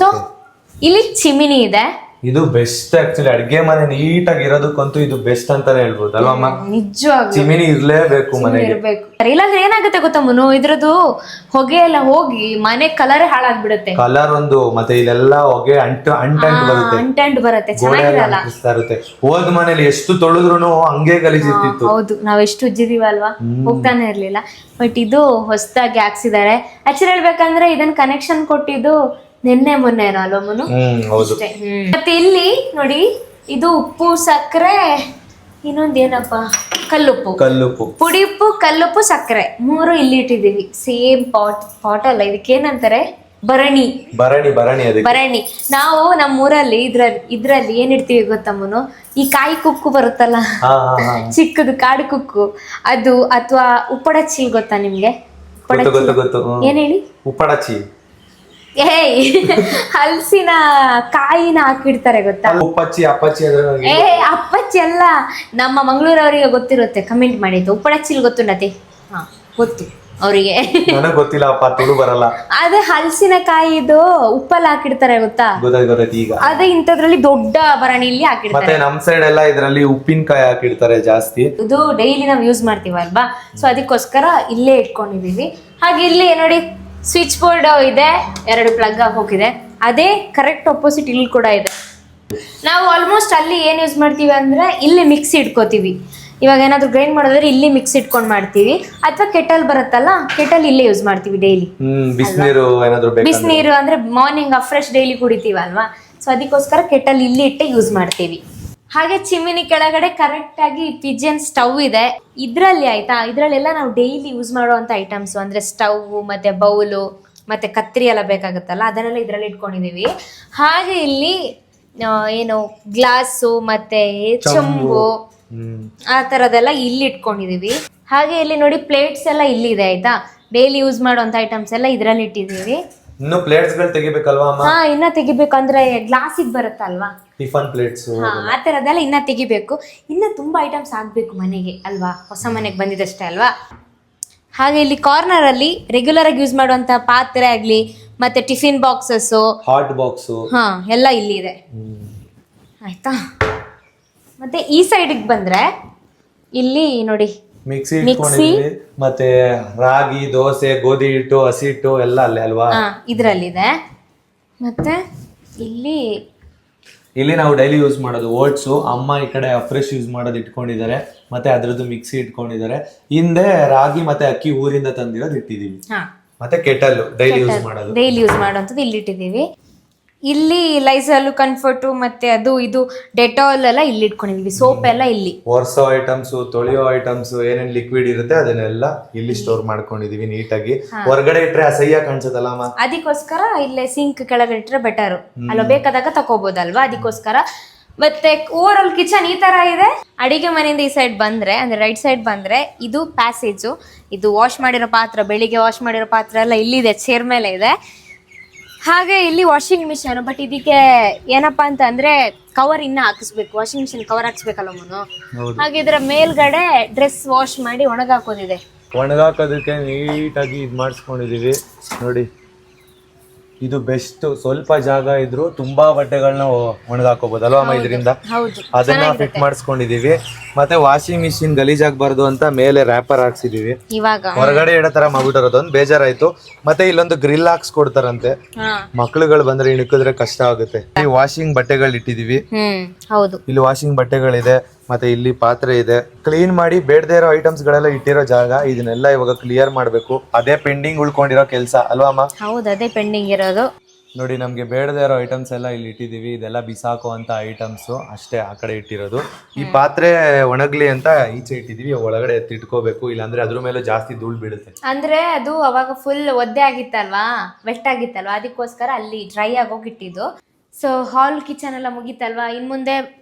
ಸೊ ಇಲ್ಲಿ ಚಿಮಿನಿ ಇದೆ, ಇದು ಬೆಸ್ಟ್. ಆಕ್ಚುಲಿ ಅಡ್ಗೆ ಮನೆ ನೀಟಾಗಿ ಇರೋದಕ್ಕಂತೂ ಇದು ಬೆಸ್ಟ್ ಅಂತಾನೆ ಹೇಳ್ಬೋದು ಅಲ್ವಮ್ಮ. ನಿಜವಾಗ್ಲೂ ಚಿಮಿನಿ ಇರ್ಲೇಬೇಕು ಮನೆಗೆ. ಇಲ್ಲಾಂದ್ರೆ ಏನಾಗುತ್ತೆ ಗೊತ್ತಾ ಮುನು, ಇದ್ರದ್ದು ಹೊಗೆ ಎಲ್ಲ ಹೋಗಿ ಮನೆ ಕಲರ್ ಹಾಳಾಗ್ಬಿಡುತ್ತೆ. ಕಲರ್ ಒಂದು, ಮತ್ತೆ ಇಲ್ಲೆಲ್ಲ ಹೊಗೆ ಅಂಟಂಟ್ ಬರುತ್ತೆ, ಚೆನ್ನಾಗಿರಲ್ಲ. ಹೋದ್ ಮನೇಲಿ ಎಷ್ಟು ತೊಳೆದ್ರು ಹಂಗೆ ಗಲೀಜಿರ್ತಿತ್ತು. ಹೌದು, ನಾವ್ ಎಷ್ಟು ಉಜ್ಜಿದೀವಲ್ವಾ, ಹೋಗ್ತಾನೆ ಇರ್ಲಿಲ್ಲ. ಬಟ್ ಇದು ಹೊಸದಾಗಿ ಹಾಕ್ಸಿದ್ದಾರೆ. ಆಕ್ಚುಲಿ ಹೇಳ್ಬೇಕಂದ್ರೆ ಇದನ್ನ ಕನೆಕ್ಷನ್ ಕೊಟ್ಟಿದ್ದು ನಿನ್ನೆ ಮೊನ್ನೆ ಅಲ್ವಾ ಮುನು. ಮತ್ತೆ ಇಲ್ಲಿ ನೋಡಿ, ಇದು ಉಪ್ಪು, ಸಕ್ಕರೆ, ಇನ್ನೊಂದೇನಪ್ಪ, ಕಲ್ಲುಪ್ಪು, ಪುಡಿ ಉಪ್ಪು, ಕಲ್ಲುಪ್ಪು, ಸಕ್ಕರೆ 3 ಇಲ್ಲಿ ಇಟ್ಟಿದೀವಿ. ಸೇಮ್ ಪಾಟ್ ಅಲ್ಲ, ಇದಕ್ಕೇನಂತಾರೆ, ಭರಣಿ. ನಾವು ನಮ್ಮೂರಲ್ಲಿ ಇದ್ರಲ್ಲಿ ಏನ್ ಇಡ್ತೀವಿ ಗೊತ್ತಾ ಮುನು, ಈ ಕಾಯಿ ಕುಕ್ಕು ಬರುತ್ತಲ್ಲ, ಚಿಕ್ಕದು ಕಾಡು ಕುಕ್ಕು, ಅದು, ಅಥವಾ ಉಪ್ಪಡಚ್ಚಿ ಗೊತ್ತಾ ನಿಮ್ಗೆ? ಏನ್ ಹೇಳಿ? ಉಪ್ಪಡಚ್ಚಿ ಹಲಸಿನ ಕಾಯಿನ ಹಾಕಿಡ್ತಾರೆ ಗೊತ್ತಾ. ಅಪ್ಪಚ್ಚಿ ಅಲ್ಲ, ನಮ್ಮ ಮಂಗಳೂರವರಿಗೆ ಗೊತ್ತಿರುತ್ತೆ, ಕಮೆಂಟ್ ಮಾಡಿದ್ದು. ಉಪ್ಪಡಚ್ಚಿಲ್ ಗೊತ್ತುಂಡತಿ? ಗೊತ್ತು ಅವರಿಗೆ, ಗೊತ್ತಿಲ್ಲ, ಬರಲ್ಲ. ಅದೇ ಹಲಸಿನಕಾಯಿದು ಉಪ್ಪಲ್ಲಿ ಹಾಕಿಡ್ತಾರೆ ಗೊತ್ತಾ. ಅದೇ ಇಂಥದ್ರಲ್ಲಿ ದೊಡ್ಡ ಭರಣಿಲಿ ಹಾಕಿಡ್ತಾರೆ. ನಮ್ ಸೈಡ್ ಎಲ್ಲ ಇದ್ರಲ್ಲಿ ಉಪ್ಪಿನಕಾಯಿ ಹಾಕಿಡ್ತಾರೆ ಜಾಸ್ತಿ. ಇದು ಡೈಲಿ ನಾವು ಯೂಸ್ ಮಾಡ್ತೀವಲ್ವಾ, ಸೊ ಅದಕ್ಕೋಸ್ಕರ ಇಲ್ಲೇ ಇಟ್ಕೊಂಡಿದೀವಿ. ಹಾಗೆ ಇಲ್ಲಿ ನೋಡಿ ಸ್ವಿಚ್ ಬೋರ್ಡ್ ಇದೆ, 2 ಪ್ಲಗ್ ಹೋಗಿದೆ. ಅದೇ ಕರೆಕ್ಟ್ ಅಪೋಸಿಟ್ ಇಲ್ಲಿ ಕೂಡ ಇದೆ. ನಾವು ಆಲ್ಮೋಸ್ಟ್ ಅಲ್ಲಿ ಏನ್ ಯೂಸ್ ಮಾಡ್ತೀವಿ ಅಂದ್ರೆ, ಇಲ್ಲಿ ಮಿಕ್ಸಿ ಇಟ್ಕೋತೀವಿ. ಇವಾಗ ಏನಾದ್ರು ಗ್ರೈಂಡ್ ಮಾಡೋದ್ರೆ ಇಲ್ಲಿ ಮಿಕ್ಸಿ ಇಟ್ಕೊಂಡ್ ಮಾಡ್ತೀವಿ, ಅಥವಾ ಕೆಟಲ್ ಬರುತ್ತಲ್ಲ, ಕೆಟಲ್ ಇಲ್ಲೇ ಯೂಸ್ ಮಾಡ್ತೀವಿ ಡೈಲಿ. ಬಿಸಿನೀರು ಅಂದ್ರೆ ಮಾರ್ನಿಂಗ್ ಫ್ರೆಶ್ ಡೈಲಿ ಕುಡಿತೀವಲ್ವಾ, ಸೊ ಅದಕ್ಕೋಸ್ಕರ ಕೆಟಲ್ ಇಲ್ಲಿ ಇಟ್ಟೆ ಯೂಸ್ ಮಾಡ್ತೀವಿ. ಹಾಗೆ ಚಿಮಿನಿ ಕೆಳಗಡೆ ಕರೆಕ್ಟ್ ಆಗಿ ಪಿಜನ್ ಸ್ಟವ್ ಇದೆ. ಇದ್ರಲ್ಲಿ ಆಯ್ತಾ, ಇದ್ರಲ್ಲೆಲ್ಲ ನಾವು ಡೈಲಿ ಯೂಸ್ ಮಾಡುವಂತ ಐಟಮ್ಸ್ ಅಂದ್ರೆ ಸ್ಟವ್ ಮತ್ತೆ ಬೌಲು ಮತ್ತೆ ಕತ್ರಿ ಎಲ್ಲ ಬೇಕಾಗುತ್ತಲ್ಲ, ಅದನ್ನೆಲ್ಲ ಇದ್ರಲ್ಲಿ ಇಟ್ಕೊಂಡಿದೀವಿ. ಹಾಗೆ ಇಲ್ಲಿ ಏನು ಗ್ಲಾಸು ಮತ್ತೆ ಚೊಂಬು ಆ ತರದೆಲ್ಲ ಇಲ್ಲಿ ಇಟ್ಕೊಂಡಿದೀವಿ. ಹಾಗೆ ಇಲ್ಲಿ ನೋಡಿ ಪ್ಲೇಟ್ಸ್ ಎಲ್ಲ ಇಲ್ಲಿದೆ ಆಯ್ತಾ, ಡೈಲಿ ಯೂಸ್ ಮಾಡುವಂತ ಐಟಮ್ಸ್ ಎಲ್ಲ ಇದ್ರಲ್ಲಿ ಇಟ್ಟಿದೀವಿ. ಇನ್ನು ಪ್ಲೇಟ್ಸ್ ಗಳು ತೆಗಿಬೇಕಲ್ವಾ ಅಮ್ಮ? ಹಾ, ಇನ್ನ ತೆಗಿಬೇಕಂದ್ರೆ ಗ್ಲಾಸಿಗೆ ಬರುತ್ತಲ್ವಾ, ಟಿಫನ್ ಪ್ಲೇಟ್ಸ್, ಆ ತರದೆಲ್ಲ ಇನ್ನ ತೆಗಿಬೇಕು. ಇನ್ನ ತುಂಬಾ ಐಟಮ್ಸ್ ಆಗ್ಬೇಕು ಮನೆಗೆ ಅಲ್ವಾ, ಹೊಸ ಮನೆಗೆ ಬಂದಿದಷ್ಟೇ ಅಲ್ವಾ. ಹಾಗೆ ಇಲ್ಲಿ ಕಾರ್ನರ್ ಅಲ್ಲಿ ರೆಗ್ಯುಲರ್ ಆಗಿ ಯೂಸ್ ಮಾಡುವಂತ ಪಾತ್ರೆ ಆಗ್ಲಿ ಮತ್ತೆ ಟಿಫಿನ್ ಬಾಕ್ಸಸ್, ಹಾಟ್ ಬಾಕ್ಸ್ ಎಲ್ಲ ಇಲ್ಲಿ ಇದೆ ಆಯ್ತಾ. ಮತ್ತೆ ಈ ಸೈಡಿಗೆ ಬಂದ್ರೆ ಇಲ್ಲಿ ನೋಡಿ ಮಿಕ್ಸಿ ಇಟ್ಕೊಂಡಿದೀವಿ, ಮತ್ತೆ ರಾಗಿ, ದೋಸೆ, ಗೋಧಿ ಹಿಟ್ಟು, ಹಸಿ ಹಿಟ್ಟು ಎಲ್ಲ ಅಲ್ಲೇ ಅಲ್ವಾ, ಇದ್ರಲ್ಲಿದೆ. ಮತ್ತೆ ಇಲ್ಲಿ ನಾವು ಡೈಲಿ ಯೂಸ್ ಮಾಡೋದು ಓಟ್ಸು. ಅಮ್ಮ ಈ ಕಡೆ ಫ್ರೆಶ್ ಯೂಸ್ ಮಾಡೋದು ಇಟ್ಕೊಂಡಿದ್ದಾರೆ, ಮತ್ತೆ ಅದ್ರದ್ದು ಮಿಕ್ಸಿ ಇಟ್ಕೊಂಡಿದ್ದಾರೆ. ಹಿಂದೆ ರಾಗಿ ಮತ್ತೆ ಅಕ್ಕಿ ಊರಿಂದ ತಂದಿರೋದು ಇಟ್ಟಿದೀವಿ. ಮತ್ತೆ ಕೆಟಲ್ ಡೈಲಿ ಯೂಸ್ ಮಾಡುವಂಥದ್ದು ಇಲ್ಲಿ ಇಟ್ಟಿದ್ದೀವಿ. ಇಲ್ಲಿ ಲೈಸಾಲ್, ಕಂಫರ್ಟು ಮತ್ತೆ ಅದು ಇದು ಡೆಟಾಲ್ ಎಲ್ಲ ಇಲ್ಲಿ ಇಟ್ಕೊಂಡಿದೀವಿ. ಸೋಪ್ ಎಲ್ಲ ಇಲ್ಲಿ, ಒರೆಸೋ ಐಟಮ್ಸ್, ತೊಳೆಯೋ ಐಟಮ್ಸ್, ಏನೇನ್ ಲಿಕ್ವಿಡ್ ಇರುತ್ತೆ ಅದನ್ನೆಲ್ಲ ಇಲ್ಲಿ ಸ್ಟೋರ್ ಮಾಡ್ಕೊಂಡಿದೀವಿ ನೀಟಾಗಿ. ಹೊರಗಡೆ ಇಟ್ರೆ ಅಸಹ್ಯ ಕಾಣಿಸುತ್ತಲ್ಲ ಅಮ್ಮ, ಅದಕ್ಕೋಸ್ಕರ ಇಲ್ಲೇ ಸಿಂಕ್ ಕೆಳಗಡೆ ಇಟ್ರೆ ಬೆಟರ್ ಅಲ್ಲ, ಬೇಕಾದಾಗ ತಕೋಬಹುದಲ್ವಾ, ಅದಕ್ಕೋಸ್ಕರ. ಮತ್ತೆ ಓವರ್ ಆಲ್ ಕಿಚನ್ ಈ ತರ ಇದೆ. ಅಡಿಗೆ ಮನೆಯಿಂದ ಈ ಸೈಡ್ ಬಂದ್ರೆ ಅಂದ್ರೆ ರೈಟ್ ಸೈಡ್ ಬಂದ್ರೆ ಇದು ಪ್ಯಾಸೇಜು. ಇದು ವಾಶ್ ಮಾಡಿರೋ ಪಾತ್ರ, ಬೆಳಿಗ್ಗೆ ವಾಶ್ ಮಾಡಿರೋ ಪಾತ್ರ ಎಲ್ಲ ಇಲ್ಲಿದೆ, ಚೇರ್ ಮೇಲೆ ಇದೆ. ಹಾಗೆ ಇಲ್ಲಿ ವಾಷಿಂಗ್ ಮಿಷನ್, ಬಟ್ ಇದಕ್ಕೆ ಏನಪ್ಪಾ ಅಂತ ಅಂದ್ರೆ ಕವರ್ ಇನ್ನ ಹಾಕಿಸ್ಬೇಕು, ವಾಷಿಂಗ್ ಮಿಷಿನ್ ಕವರ್ ಹಾಕ್ಸ್ಬೇಕಲ್ಲ ಮನು. ಹಾಗೆ ಇದರ ಮೇಲ್ಗಡೆ ಡ್ರೆಸ್ ವಾಶ್ ಮಾಡಿ ಒಣಗಾಕೋದಿದೆ. ಒಣಗಾಕೋದಕ್ಕೆ ನೀಟಾಗಿ ಇದು ಮಾಡಿಸ್ಕೊಂಡಿದೀವಿ ನೋಡಿ. ಇದು ಬೆಸ್ಟ್. ಸ್ವಲ್ಪ ಜಾಗ ಇದ್ರು ತುಂಬಾ ಬಟ್ಟೆಗಳನ್ನ ಒಣಗಾಕೋಬಹುದು ಅಲ್ವಾ ಅಮ್ಮ ಇದರಿಂದ. ಅದನ್ನ ಫಿಟ್ ಮಾಡಿಸ್ಕೊಂಡಿದೀವಿ. ಮತ್ತೆ ವಾಷಿಂಗ್ ಮಿಷಿನ್ ಗಲೀಜಾಗಬಾರ್ದು ಅಂತ ಮೇಲೆ ರ್ಯಾಪರ್ ಹಾಕ್ಸಿದೀವಿ. ಇವಾಗ ಹೊರಗಡೆ ಇಡೋ ತರ ಮಾಡ್ಬಿಟ್ಟಿರೋದು ಒಂದು ಬೇಜಾರಾಯ್ತು. ಮತ್ತೆ ಇಲ್ಲೊಂದು ಗ್ರಿಲ್ ಹಾಕ್ಸ್ಕೊಡ್ತಾರಂತೆ, ಮಕ್ಳುಗಳು ಬಂದ್ರೆ ಇಣಕಿದ್ರೆ ಕಷ್ಟ ಆಗುತ್ತೆ. ಇಲ್ಲಿ ವಾಷಿಂಗ್ ಬಟ್ಟೆಗಳು ಇಟ್ಟಿದೀವಿ. ಇಲ್ಲಿ ವಾಷಿಂಗ್ ಬಟ್ಟೆಗಳಿದೆ, ಮತ್ತೆ ಇಲ್ಲಿ ಪಾತ್ರೆ ಇದೆ. ಕ್ಲೀನ್ ಮಾಡಿ ಬೇಡದೇ ಇರೋ ಐಟಮ್ಸ್ ಗಳೆಲ್ಲ ಇಟ್ಟಿರೋ ಜಾಗ, ಇದನ್ನೆಲ್ಲ ಇವಾಗ ಕ್ಲಿಯರ್ ಮಾಡ್ಬೇಕು. ಅದೇ ಪೆಂಡಿಂಗ್ ಉಳ್ಕೊಂಡಿರೋ ಕೆಲಸ ಅಲ್ವಾ ಅಮ್ಮ? ಹೌದು, ಅದೇ ಪೆಂಡಿಂಗ್ ಇರೋದು. ನೋಡಿ, ನಮ್ಗೆ ಬೇಡದೇ ಇರೋ ಐಟಮ್ಸ್ ಎಲ್ಲ ಇಲ್ಲಿ ಇಟ್ಟಿದೀವಿ. ಇದೆಲ್ಲ ಬಿಸಾಕೋ ಅಂತ ಐಟಮ್ಸ್ ಅಷ್ಟೇ ಆ ಕಡೆ ಇಟ್ಟಿರೋದು. ಈ ಪಾತ್ರೆ ಒಣಗ್ಲಿ ಅಂತ ಈಚೆ ಇಟ್ಟಿದೀವಿ, ಒಳಗಡೆ ಎತ್ತಿಟ್ಕೋಬೇಕು, ಇಲ್ಲಾಂದ್ರೆ ಅದ್ರ ಮೇಲೆ ಜಾಸ್ತಿ ಧೂಳ್ ಬೀಳುತ್ತೆ. ಅಂದ್ರೆ ಅದು ಅವಾಗ ಫುಲ್ ಒದ್ದೆ ಆಗಿತ್ತಲ್ವಾ, ವೆಟ್ ಆಗಿತ್ತಲ್ವಾ, ಅದಕ್ಕೋಸ್ಕರ ಅಲ್ಲಿ ಡ್ರೈ ಆಗೋಗಿ ಇಟ್ಟಿದ್ದು. ಸೊ ಹಾಲ್ ಕಿಚನ್ ಎಲ್ಲ ಮುಗೀತಲ್ವಾ. ಇನ್ ಮುಂದೆ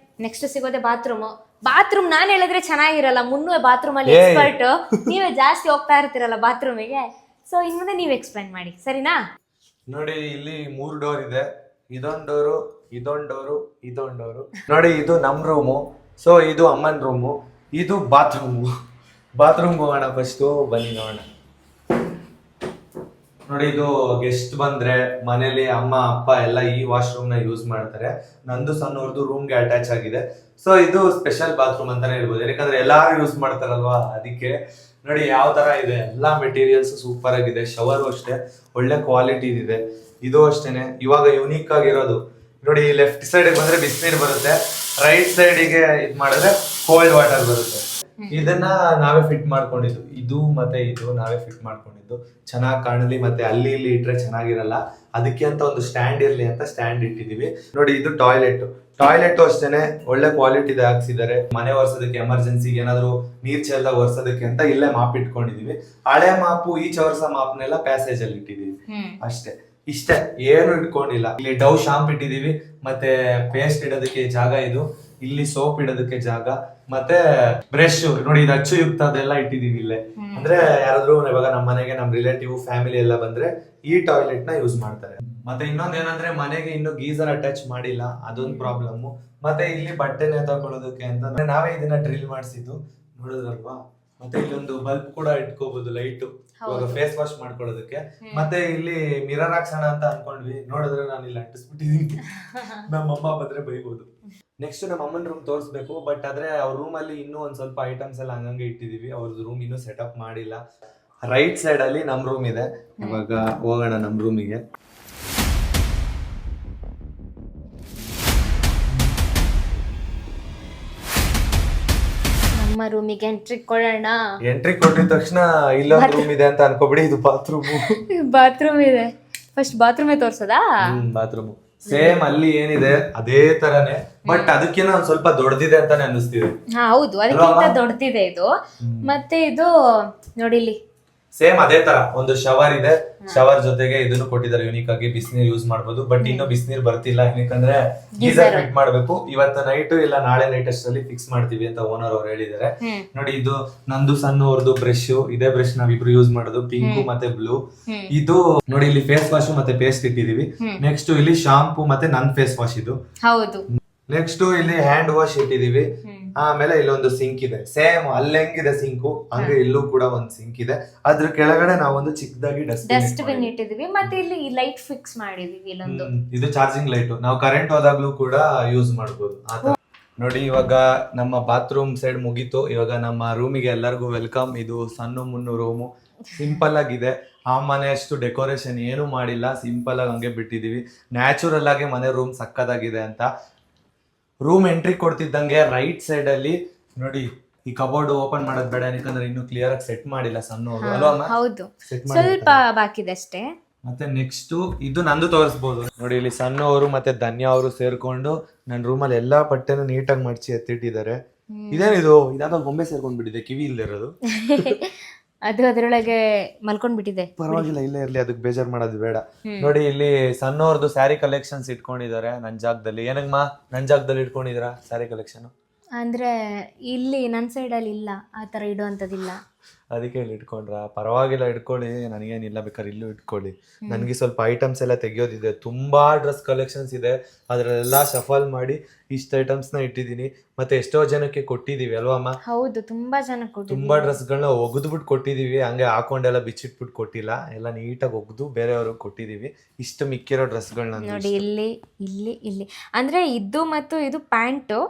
ನೆಕ್ಸ್ಟ್ ಸಿಗೋದೆ ಬಾತ್ರೂಮ್ ನಾನ್ ಹೇಳಿದ್ರೆ ಚೆನ್ನಾಗಿರಲ್ಲ, ಮುನ್ನುವೆ ಬಾತ್ರೂಮ್ ಅಲ್ಲಿ ಎಕ್ಸ್ಪರ್ಟ್, ನೀವೇ ಜಾಸ್ತಿ ಹೋಗ್ತಾ ಇರ್ತೀರಲ್ಲ ಬಾತ್ರೂಮಿಗೆ. ಸೊ ಇನ್ ಮುಂದೆ ನೀವ್ ಎಕ್ಸ್ಪ್ಲೈನ್ ಮಾಡಿ, ಸರಿನಾ? ನೋಡಿ, ಇಲ್ಲಿ 3 ಡೋರ್ ಇದೆ. ಇದೊಂದ್ ಡೋರು, ಇದೊಂದ್ ಡೋರು. ನೋಡಿ, ಇದು ನಮ್ ರೂಮು. ಸೊ ಇದು ಅಮ್ಮನ್ ರೂಮು, ಇದು ಬಾತ್ರೂಮ್ ಹೋಗೋಣ ಫಸ್ಟ್, ಬನ್ನಿ ನೋಡೋಣ. ನೋಡಿ, ಇದು ಗೆಸ್ಟ್ ಬಂದ್ರೆ ಮನೇಲಿ ಅಮ್ಮ ಅಪ್ಪ ಎಲ್ಲ ಈ ವಾಶ್ರೂಮ್ ನ ಯೂಸ್ ಮಾಡ್ತಾರೆ. ನಂದು ಸಣ್ಣವ್ರದ್ದು ರೂಮ್ಗೆ ಅಟ್ಯಾಚ್ ಆಗಿದೆ. ಸೊ ಇದು ಸ್ಪೆಷಲ್ ಬಾತ್ರೂಮ್ ಅಂತಾನೆ ಹೇಳ್ಬೋದು, ಯಾಕಂದ್ರೆ ಎಲ್ಲಾರು ಯೂಸ್ ಮಾಡ್ತಾರಲ್ವಾ, ಅದಕ್ಕೆ. ನೋಡಿ ಯಾವ ತರ ಇದೆ, ಎಲ್ಲಾ ಮೆಟೀರಿಯಲ್ಸ್ ಸೂಪರ್ ಆಗಿದೆ. ಶವರು ಅಷ್ಟೇ ಒಳ್ಳೆ ಕ್ವಾಲಿಟಿ ಇದೆ. ಇದು ಅಷ್ಟೇನೆ ಇವಾಗ ಯುನೀಕ್ ಆಗಿರೋದು. ನೋಡಿ, ಲೆಫ್ಟ್ ಸೈಡ್ ಬಂದ್ರೆ ಬಿಸಿನೀರು ಬರುತ್ತೆ, ರೈಟ್ ಸೈಡಿಗೆ ಇದ್ ಮಾಡಿದ್ರೆ ಕೋಲ್ಡ್ ವಾಟರ್ ಬರುತ್ತೆ. ಇದನ್ನ ನಾವೇ ಫಿಟ್ ಮಾಡ್ಕೊಂಡಿದ್ದು, ಇದು ಮತ್ತೆ ಇದು ನಾವೇ ಫಿಟ್ ಮಾಡ್ಕೊಂಡಿದ್ದು. ಚೆನ್ನಾಗಿ ಕಾಣಲಿ, ಮತ್ತೆ ಅಲ್ಲಿ ಇಲ್ಲಿ ಇಟ್ರೆ ಚೆನ್ನಾಗಿರಲ್ಲ, ಅದಕ್ಕೆ ಅಂತ ಒಂದು ಸ್ಟ್ಯಾಂಡ್ ಇರ್ಲಿ ಅಂತ ಸ್ಟ್ಯಾಂಡ್ ಇಟ್ಟಿದೀವಿ. ನೋಡಿ, ಇದು ಟಾಯ್ಲೆಟ್ ಅಷ್ಟೇನೆ ಒಳ್ಳೆ ಕ್ವಾಲಿಟಿದ ಹಾಕ್ಸಿದ್ದಾರೆ. ಮನೆ ಒರೆಸೋದಕ್ಕೆ, ಎಮರ್ಜೆನ್ಸಿಗೆ ಏನಾದ್ರು ನೀರ್ ಚೆಲ್ದಾಗ ಒರೆಸೋದಕ್ಕೆ ಅಂತ ಇಲ್ಲೇ ಮಾಪ್ ಇಟ್ಕೊಂಡಿದೀವಿ. ಹಳೆ ಮಾಪು, ಈಚೆ ಒರೆಸೋ ಮಾಪ್ನೆಲ್ಲ ಪ್ಯಾಸೇಜ್ ಅಲ್ಲಿ ಇಟ್ಟಿದೀವಿ ಅಷ್ಟೇ. ಇಷ್ಟೇ, ಏನು ಇಟ್ಕೊಂಡಿಲ್ಲ. ಇಲ್ಲಿ ಡವ್ ಶಾಂಪ್ ಇಟ್ಟಿದೀವಿ, ಮತ್ತೆ ಪೇಸ್ಟ್ ಇಡೋದಕ್ಕೆ ಜಾಗ, ಇದು ಇಲ್ಲಿ ಸೋಪ್ ಇಡೋದಕ್ಕೆ ಜಾಗ, ಮತ್ತೆ ಬ್ರಷ್. ನೋಡಿ, ಇದು ಅಚ್ಚುಯುಕ್ತ ಅದೆಲ್ಲ ಇಟ್ಟಿದೀವಿ ಇಲ್ಲೇ. ಅಂದ್ರೆ ಯಾರಾದ್ರೂ ಇವಾಗ ನಮ್ಮ ಮನೆಗೆ ನಮ್ ರಿಲೇಟಿವ್ ಫ್ಯಾಮಿಲಿ ಎಲ್ಲ ಬಂದ್ರೆ ಈ ಟಾಯ್ಲೆಟ್ ನ ಯೂಸ್ ಮಾಡ್ತಾರೆ. ಮತ್ತೆ ಇನ್ನೊಂದ್ ಏನಂದ್ರೆ ಮನೆಗೆ ಇನ್ನು ಗೀಸರ್ ಅಟ್ಯಾಚ್ ಮಾಡಿಲ್ಲ, ಅದೊಂದು ಪ್ರಾಬ್ಲಮ್. ಮತ್ತೆ ಇಲ್ಲಿ ಬಟ್ಟೆನೆ ತಗೊಳ್ಳೋದಕ್ಕೆ ಅಂತ ನಾವೇ ಇದನ್ನ ಡ್ರಿಲ್ ಮಾಡಿಸಿದ್ದು, ನೋಡಿದ್ರಲ್ವಾ. ಮತ್ತೆ ಇಲ್ಲೊಂದು ಬಲ್ಬ್ ಕೂಡ ಇಟ್ಕೋಬಹುದು, ಲೈಟ್, ಇವಾಗ ಫೇಸ್ ವಾಶ್ ಮಾಡ್ಕೊಳ್ಳೋದಕ್ಕೆ. ಮತ್ತೆ ಇಲ್ಲಿ ಮಿರರ್ ಹಾಕ್ಸೋಣ ಅಂತ ಅನ್ಕೊಂಡ್ವಿ, ನೋಡಿದ್ರೆ ನಾನು ಇಲ್ಲಿ ಅಂಟಿಸ್ಬಿಟ್ಟಿದೀನಿ. ನಮ್ಮಮ್ಮ ಬಂದ್ರೆ ಬೈಬಹುದು. ನೆಕ್ಸ್ಟ್ ನಮ್ಮ ಅಮ್ಮನ ರೂಮ್ ತೋರಿಸ್ಬೇಕು, ಬಟ್ ಆದ್ರೆ ಅವ್ರ ರೂಮ್ ಅಲ್ಲಿ ಇನ್ನೂ ಒಂದ್ ಸ್ವಲ್ಪ ಐಟಮ್ಸ್ ಎಲ್ಲ ಹಂಗಂಗೆ ಇಟ್ಟಿದೀವಿ. ಅವ್ರದ್ದು ರೂಮ್ ಇನ್ನೂ ಸೆಟಪ್ ಮಾಡಿಲ್ಲ. ರೈಟ್ ಸೈಡ್ ಅಲ್ಲಿ ನಮ್ ರೂಮ್ ಇದೆ. ಇವಾಗ ಹೋಗೋಣ ನಮ್ ರೂಮಿಗೆ. ನಮ್ಮ ರೂಮಿಗೆ ಎಂಟ್ರಿ ಕೊಡೋಣ. ಎಂಟ್ರಿ ಕೊಟ್ಟಿದ ತಕ್ಷಣ ಇಲ್ಲೊಂದು ರೂಮ್ ಇದೆ ಅಂತ ಅನ್ಕೋಬಿಡಿ, ಇದು ಬಾತ್ರೂಮ್ ಇದೆ. ಫಸ್ಟ್ ಬಾತ್ರೂಮೇ ತೋರ್ಸೋದಾ? ಬಾತ್ರೂಮ್ ಸೇಮ್ ಅಲ್ಲಿ ಏನಿದೆ ಅದೇ ತರನೇ, ಬಟ್ ಅದಕ್ಕಿಂತ ಒಂದ್ ಸ್ವಲ್ಪ ದೊಡ್ಡದಿದೆ ಅಂತಾನೆ ಅನಿಸ್ತಿದೆ. ಹಾ ಹೌದು, ಅದಕ್ಕಿಂತ ದೊಡ್ಡದಿದೆ ಇದು. ಮತ್ತೆ ಇದು ನೋಡಿ ಇಲ್ಲಿ ಸೇಮ್ ಅದೇ ತರ ಒಂದು ಶವರ್ ಇದೆ, ಶವರ್ ಜೊತೆಗೆ ಇದನ್ನು ಕೊಟ್ಟಿದ್ದಾರೆ ಯೂನಿಕ್ ಆಗಿ. ಬಿಸಿನೀರ್ ಯೂಸ್ ಮಾಡ್ಬೋದು, ಬಟ್ ಇನ್ನು ಬಿಸಿನೀರ್ ಬರ್ತಿಲ್ಲ, ಯಾಕಂದ್ರೆ ಗೀಸರ್ ಫಿಟ್ ಮಾಡ್ಬೇಕು. ಇವತ್ತು ನೈಟ್ ಇಲ್ಲ ನಾಳೆ ನೈಟ್ ಅಷ್ಟರಲ್ಲಿ ಫಿಕ್ಸ್ ಮಾಡ್ತೀವಿ ಅಂತ ಓನರ್ ಅವ್ರು ಹೇಳಿದ್ದಾರೆ. ನೋಡಿ ಇದು ನಂದು ಸಣ್ಣವ್ರದ್ದು ಬ್ರಷ್, ಇದೇ ಬ್ರಷ್ ನಾವಿಬ್ರು ಯೂಸ್ ಮಾಡೋದು, ಪಿಂಕ್ ಮತ್ತೆ ಬ್ಲೂ. ಇದು ನೋಡಿ ಇಲ್ಲಿ ಫೇಸ್ ವಾಶ್ ಮತ್ತೆ ಪೇಸ್ಟ್ ಇಟ್ಟಿದೀವಿ. ನೆಕ್ಸ್ಟ್ ಇಲ್ಲಿ ಶಾಂಪೂ ಮತ್ತೆ ನನ್ ಫೇಸ್ ವಾಶ್ ಇದು. ಹೌದು. ನೆಕ್ಸ್ಟ್ ಇಲ್ಲಿ ಹ್ಯಾಂಡ್ ವಾಶ್ ಇಟ್ಟಿದೀವಿ. ಆಮೇಲೆ ಇಲ್ಲೊಂದು ಸಿಂಕ್ ಇದೆ, ಸೇಮ್ ಅಲ್ಲಿ ಹೆಂಗಿದೆ ಸಿಂಕು ಹಂಗೆ ಇಲ್ಲೂ ಕೂಡ ಒಂದು ಸಿಂಕ್ ಇದೆ. ಅದ್ರ ಕೆಳಗಡೆ ನಾವೊಂದು ಚಿಕ್ಕದಾಗಿ ಡಸ್ಟ್ಬಿನ್ ಇಟ್ಟಿದೀವಿ. ಮತ್ತೆ ಇಲ್ಲಿ ಲೈಟ್ ಫಿಕ್ಸ್ ಮಾಡಿದೀವಿ ಇಲ್ಲೊಂದು. ಇದು ಚಾರ್ಜಿಂಗ್ ಲೈಟ್, ನಾವು ಕರೆಂಟ್ ಹೋದಾಗ್ಲೂ ಕೂಡ ಯೂಸ್ ಮಾಡಬಹುದು. ನೋಡಿ ಇವಾಗ ನಮ್ಮ ಬಾತ್ರೂಮ್ ಸೈಡ್ ಮುಗೀತು. ಇವಾಗ ನಮ್ಮ ರೂಮಿಗೆ ಎಲ್ಲರಿಗೂ ವೆಲ್ಕಮ್. ಇದು ಸಣ್ಣ ಮುನ್ನು ರೂಮು, ಸಿಂಪಲ್ ಆಗಿದೆ. ಆ ಮನೆ ಅಷ್ಟು ಡೆಕೋರೇಷನ್ ಏನು ಮಾಡಿಲ್ಲ, ಸಿಂಪಲ್ ಆಗಿ ಹಂಗೆ ಬಿಟ್ಟಿದೀವಿ. ನ್ಯಾಚುರಲ್ ಆಗಿ ಮನೆ ರೂಮ್ ಸಕ್ಕದಾಗಿದೆ ಅಂತ. ರೂಮ್ ಎಂಟ್ರಿ ಕೊಡ್ತಿದ್ದಂಗೆ ರೈಟ್ ಸೈಡ್ ಅಲ್ಲಿ ನೋಡಿ ಈ ಕಬೋರ್ಡ್ ಓಪನ್ ಮಾಡೋದ್ ಬೇಡ, ಯಾಕಂದ್ರೆ ಇನ್ನು ಕ್ಲಿಯರ್ ಆಗಿ ಸೆಟ್ ಮಾಡಿಲ್ಲ ಸಣ್ಣ. ಹೌದು, ಸ್ವಲ್ಪ ಬಾಕಿ ಇದೆ ಅಷ್ಟೇ. ಮತ್ತೆ ನೆಕ್ಸ್ಟ್ ಇದು ನಂದು ತೋರಿಸ್ಬೋದು. ನೋಡಿ ಇಲ್ಲಿ ಸಣ್ಣವರು ಮತ್ತೆ ಧನ್ಯ ಅವರು ಸೇರ್ಕೊಂಡು ನನ್ನ ರೂಮಲ್ಲಿ ಎಲ್ಲಾ ಬಟ್ಟೆನೂ ನೀಟಾಗಿ ಮಡ್ಚಿ ಎತ್ತಿಟ್ಟಿದ್ದಾರೆ. ಇದೇನಿದು, ಇದಾದ ಗೊಂಬೆ ಸೇರ್ಕೊಂಡ್ ಬಿಟ್ಟಿದೆ, ಕಿವಿ ಇಲ್ದೇ ಇರೋದು. ಅದು ಅದರೊಳಗೆ ಮಲ್ಕೊಂಡ್ ಬಿಟ್ಟಿದೆ. ಪರವಾಗಿಲ್ಲ, ಇಲ್ಲೇ ಇರ್ಲಿ, ಅದಕ್ಕೆ ಬೇಜಾರ್ ಮಾಡೋದು ಬೇಡ. ನೋಡಿ ಇಲ್ಲಿ ಸಣ್ಣವ್ರದ್ದು ಸ್ಯಾರಿ ಕಲೆಕ್ಷನ್ಸ್ ಇಟ್ಕೊಂಡಿದ್ದಾರೆ ನನ್ ಜಾಗದಲ್ಲಿ. ಏನಮ್ಮ ನನ್ ಜಾಗದಲ್ಲಿ ಇಟ್ಕೊಂಡಿದ್ದೀರಾ ಸ್ಯಾರಿ ಕಲೆಕ್ಷನ್? ಅಂದ್ರೆ ಇಲ್ಲಿ ನನ್ ಸೈಡ್ ಅಲ್ಲಿ ಇಲ್ಲ, ಆ ತರ ಇಡುವಂತದಿಲ್ಲ. ಅದಕ್ಕೆ ಇಲ್ಲಿ ಇಟ್ಕೊಂಡ್ರ? ಪರವಾಗಿಲ್ಲ, ಇಟ್ಕೊಳ್ಳಿ, ನನಗೇನಿಲ್ಲ, ಬೇಕಾದ್ರೆ ಇಲ್ಲೂ ಇಟ್ಕೊಳ್ಳಿ. ನನಗೆ ಸ್ವಲ್ಪ ಐಟಮ್ಸ್ ಎಲ್ಲ ತೆಗಿಯೋದಿದೆ, ತುಂಬಾ ಡ್ರೆಸ್ ಕಲೆಕ್ಷನ್ಸ್ ಇದೆ, ಅದ್ರಲ್ಲೆಲ್ಲ ಶಫಲ್ ಮಾಡಿ ಇಷ್ಟ ಐಟಮ್ಸ್ ನ ಇಟ್ಟಿದ್ದೀನಿ. ಮತ್ತೆ ಎಷ್ಟೋ ಜನಕ್ಕೆ ಕೊಟ್ಟಿದೀವಿ ಅಲ್ವಾ ಅಮ್ಮ? ಹೌದು, ತುಂಬಾ ಜನ ತುಂಬಾ ಡ್ರೆಸ್ಗಳನ್ನ ಒಗೆದ್ಬಿಟ್ಟು ಕೊಟ್ಟಿದೀವಿ, ಹಂಗೆ ಹಾಕೊಂಡೆಲ್ಲ ಬಿಚ್ಚಿಟ್ಬಿಟ್ಟು ಕೊಟ್ಟಿಲ್ಲ, ಎಲ್ಲ ನೀಟಾಗಿ ಒಗ್ದು ಬೇರೆಯವ್ರಿಗೆ ಕೊಟ್ಟಿದೀವಿ. ಇಷ್ಟು ಮಿಕ್ಕಿರೋ ಡ್ರೆಸ್ಗಳನ್ನ ನೋಡಿ ಇಲ್ಲಿ ಇಲ್ಲಿ ಇಲ್ಲಿ ಅಂದ್ರೆ ಇದು ಮತ್ತು ಇದು ಪ್ಯಾಂಟು,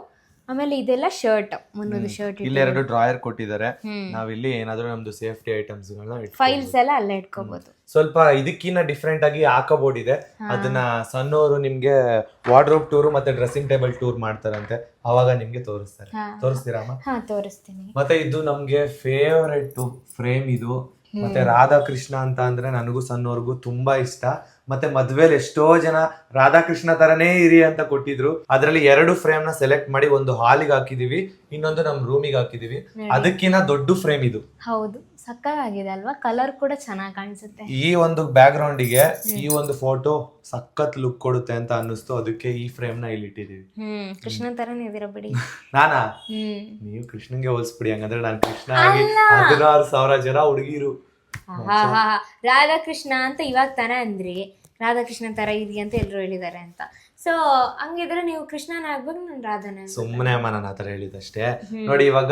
ಆಮೇಲೆ ಇದೆಲ್ಲ ಶರ್ಟ್, ಮುನ್ನೂರು ಶರ್ಟ್. ಇಲ್ಲಿ 2 ಡ್ರಾಯರ್ ಕೊಟ್ಟಿದ್ದಾರೆ. ನಾವಿಲ್ಲಿ ಏನಾದ್ರೂ ನಮ್ದು ಸೇಫ್ಟಿ ಐಟಮ್ಸ್ ಗಳನ್ನ ಫೈಲ್ಸ್ ಎಲ್ಲ ಅಲ್ಲೇ ಇಟ್ಕೋಬಹುದು. ಸ್ವಲ್ಪ ಇದಕ್ಕಿನ್ನ ಡಿಫ್ರೆಂಟ್ ಆಗಿ ಹಾಕಬೋರ್ಡ್ ಇದೆ, ಅದನ್ನ ಸಣ್ಣವರು ನಿಮ್ಗೆ ವಾರ್ಡ್ರೋಬ್ ಟೂರ್ ಮತ್ತೆ ಡ್ರೆಸ್ಸಿಂಗ್ ಟೇಬಲ್ ಟೂರ್ ಮಾಡ್ತಾರಂತೆ, ಅವಾಗ ನಿಮ್ಗೆ ತೋರಿಸ್ತಾರೆ. ತೋರಿಸ್ತೀರಾ ಅಮ್ಮ? ಹಾ, ತೋರಿಸ್ತೀನಿ. ಮತ್ತೆ ಇದು ನಮ್ಗೆ ಫೇವರೆಟ್ ಫ್ರೇಮ್ ಇದು. ಮತ್ತೆ ರಾಧಾಕೃಷ್ಣ ಅಂತ ಅಂದ್ರೆ ನನಗೂ ಸಣ್ಣವ್ರಿಗೂ ತುಂಬಾ ಇಷ್ಟ. ಮತ್ತೆ ಮದ್ವೆಲಿ ಎಷ್ಟೋ ಜನ ರಾಧಾಕೃಷ್ಣ ತರನೇ ಇರಿ ಅಂತ ಕೊಟ್ಟಿದ್ರು. ಅದ್ರಲ್ಲಿ 2 ಫ್ರೇಮ್ ನ ಸೆಲೆಕ್ಟ್ ಮಾಡಿ ಒಂದು ಹಾಲಿಗೆ ಹಾಕಿದೀವಿ, ಇನ್ನೊಂದು ನಮ್ ರೂಮಿಗೆ ಹಾಕಿದೀವಿ. ಅದಕ್ಕಿಂತ ದೊಡ್ಡ ಫ್ರೇಮ್ ಇದು. ಹೌದು, ಸಕ್ಕತ್ತಾಗಿದೆ ಅಲ್ವಾ? ಕಲರ್ ಕೂಡ ಚೆನ್ನಾಗಿ ಕಾಣಿಸುತ್ತೆ. ಈ ಒಂದು ಬ್ಯಾಕ್ ಗ್ರೌಂಡ್ ಗೆ ಈ ಒಂದು ಫೋಟೋ ಸಖತ್ ಲುಕ್ ಕೊಡುತ್ತೆ ಅಂತ ಅನ್ನಿಸ್ತು, ಅದಕ್ಕೆ ಈ ಫ್ರೇಮ್ ನ ಇಲ್ಲಿ ಇಟ್ಟಿದೀವಿ. ಕೃಷ್ಣನ್ ತರನೇ ಇದೀರ ಬಿಡಿ. ನಾನಾ? ನೀವು ಕೃಷ್ಣನ್ಗೆ ಹೋಲಿಸ್ಬಿಡಿ, ಹಂಗಂದ್ರೆ ನಾನು ಕೃಷ್ಣ ಆಗಿ 16,000 ಜನ ಹುಡುಗಿರು. ರಾಧಾಕೃಷ್ಣ ಅಂತ ಇವಾಗ ತಾನೇ ಅಂದ್ರಿ, ರಾಧಾಕೃಷ್ಣ ತರ ಇದೆಯಾ ಅಂತ ಎಲ್ರು ಹೇಳಿದ್ದಾರೆ ಅಂತ. ಸೊ ಹಂಗಿದ್ರೆ ನೀವು ಕೃಷ್ಣನ ಆಗ್ಬೇಕು, ನಾನು ರಾಧನ. ಸುಮ್ಮನೆ ಅಮ್ಮ, ನಾನು ಆತರ ಹೇಳಿದಷ್ಟೇ. ನೋಡಿ ಇವಾಗ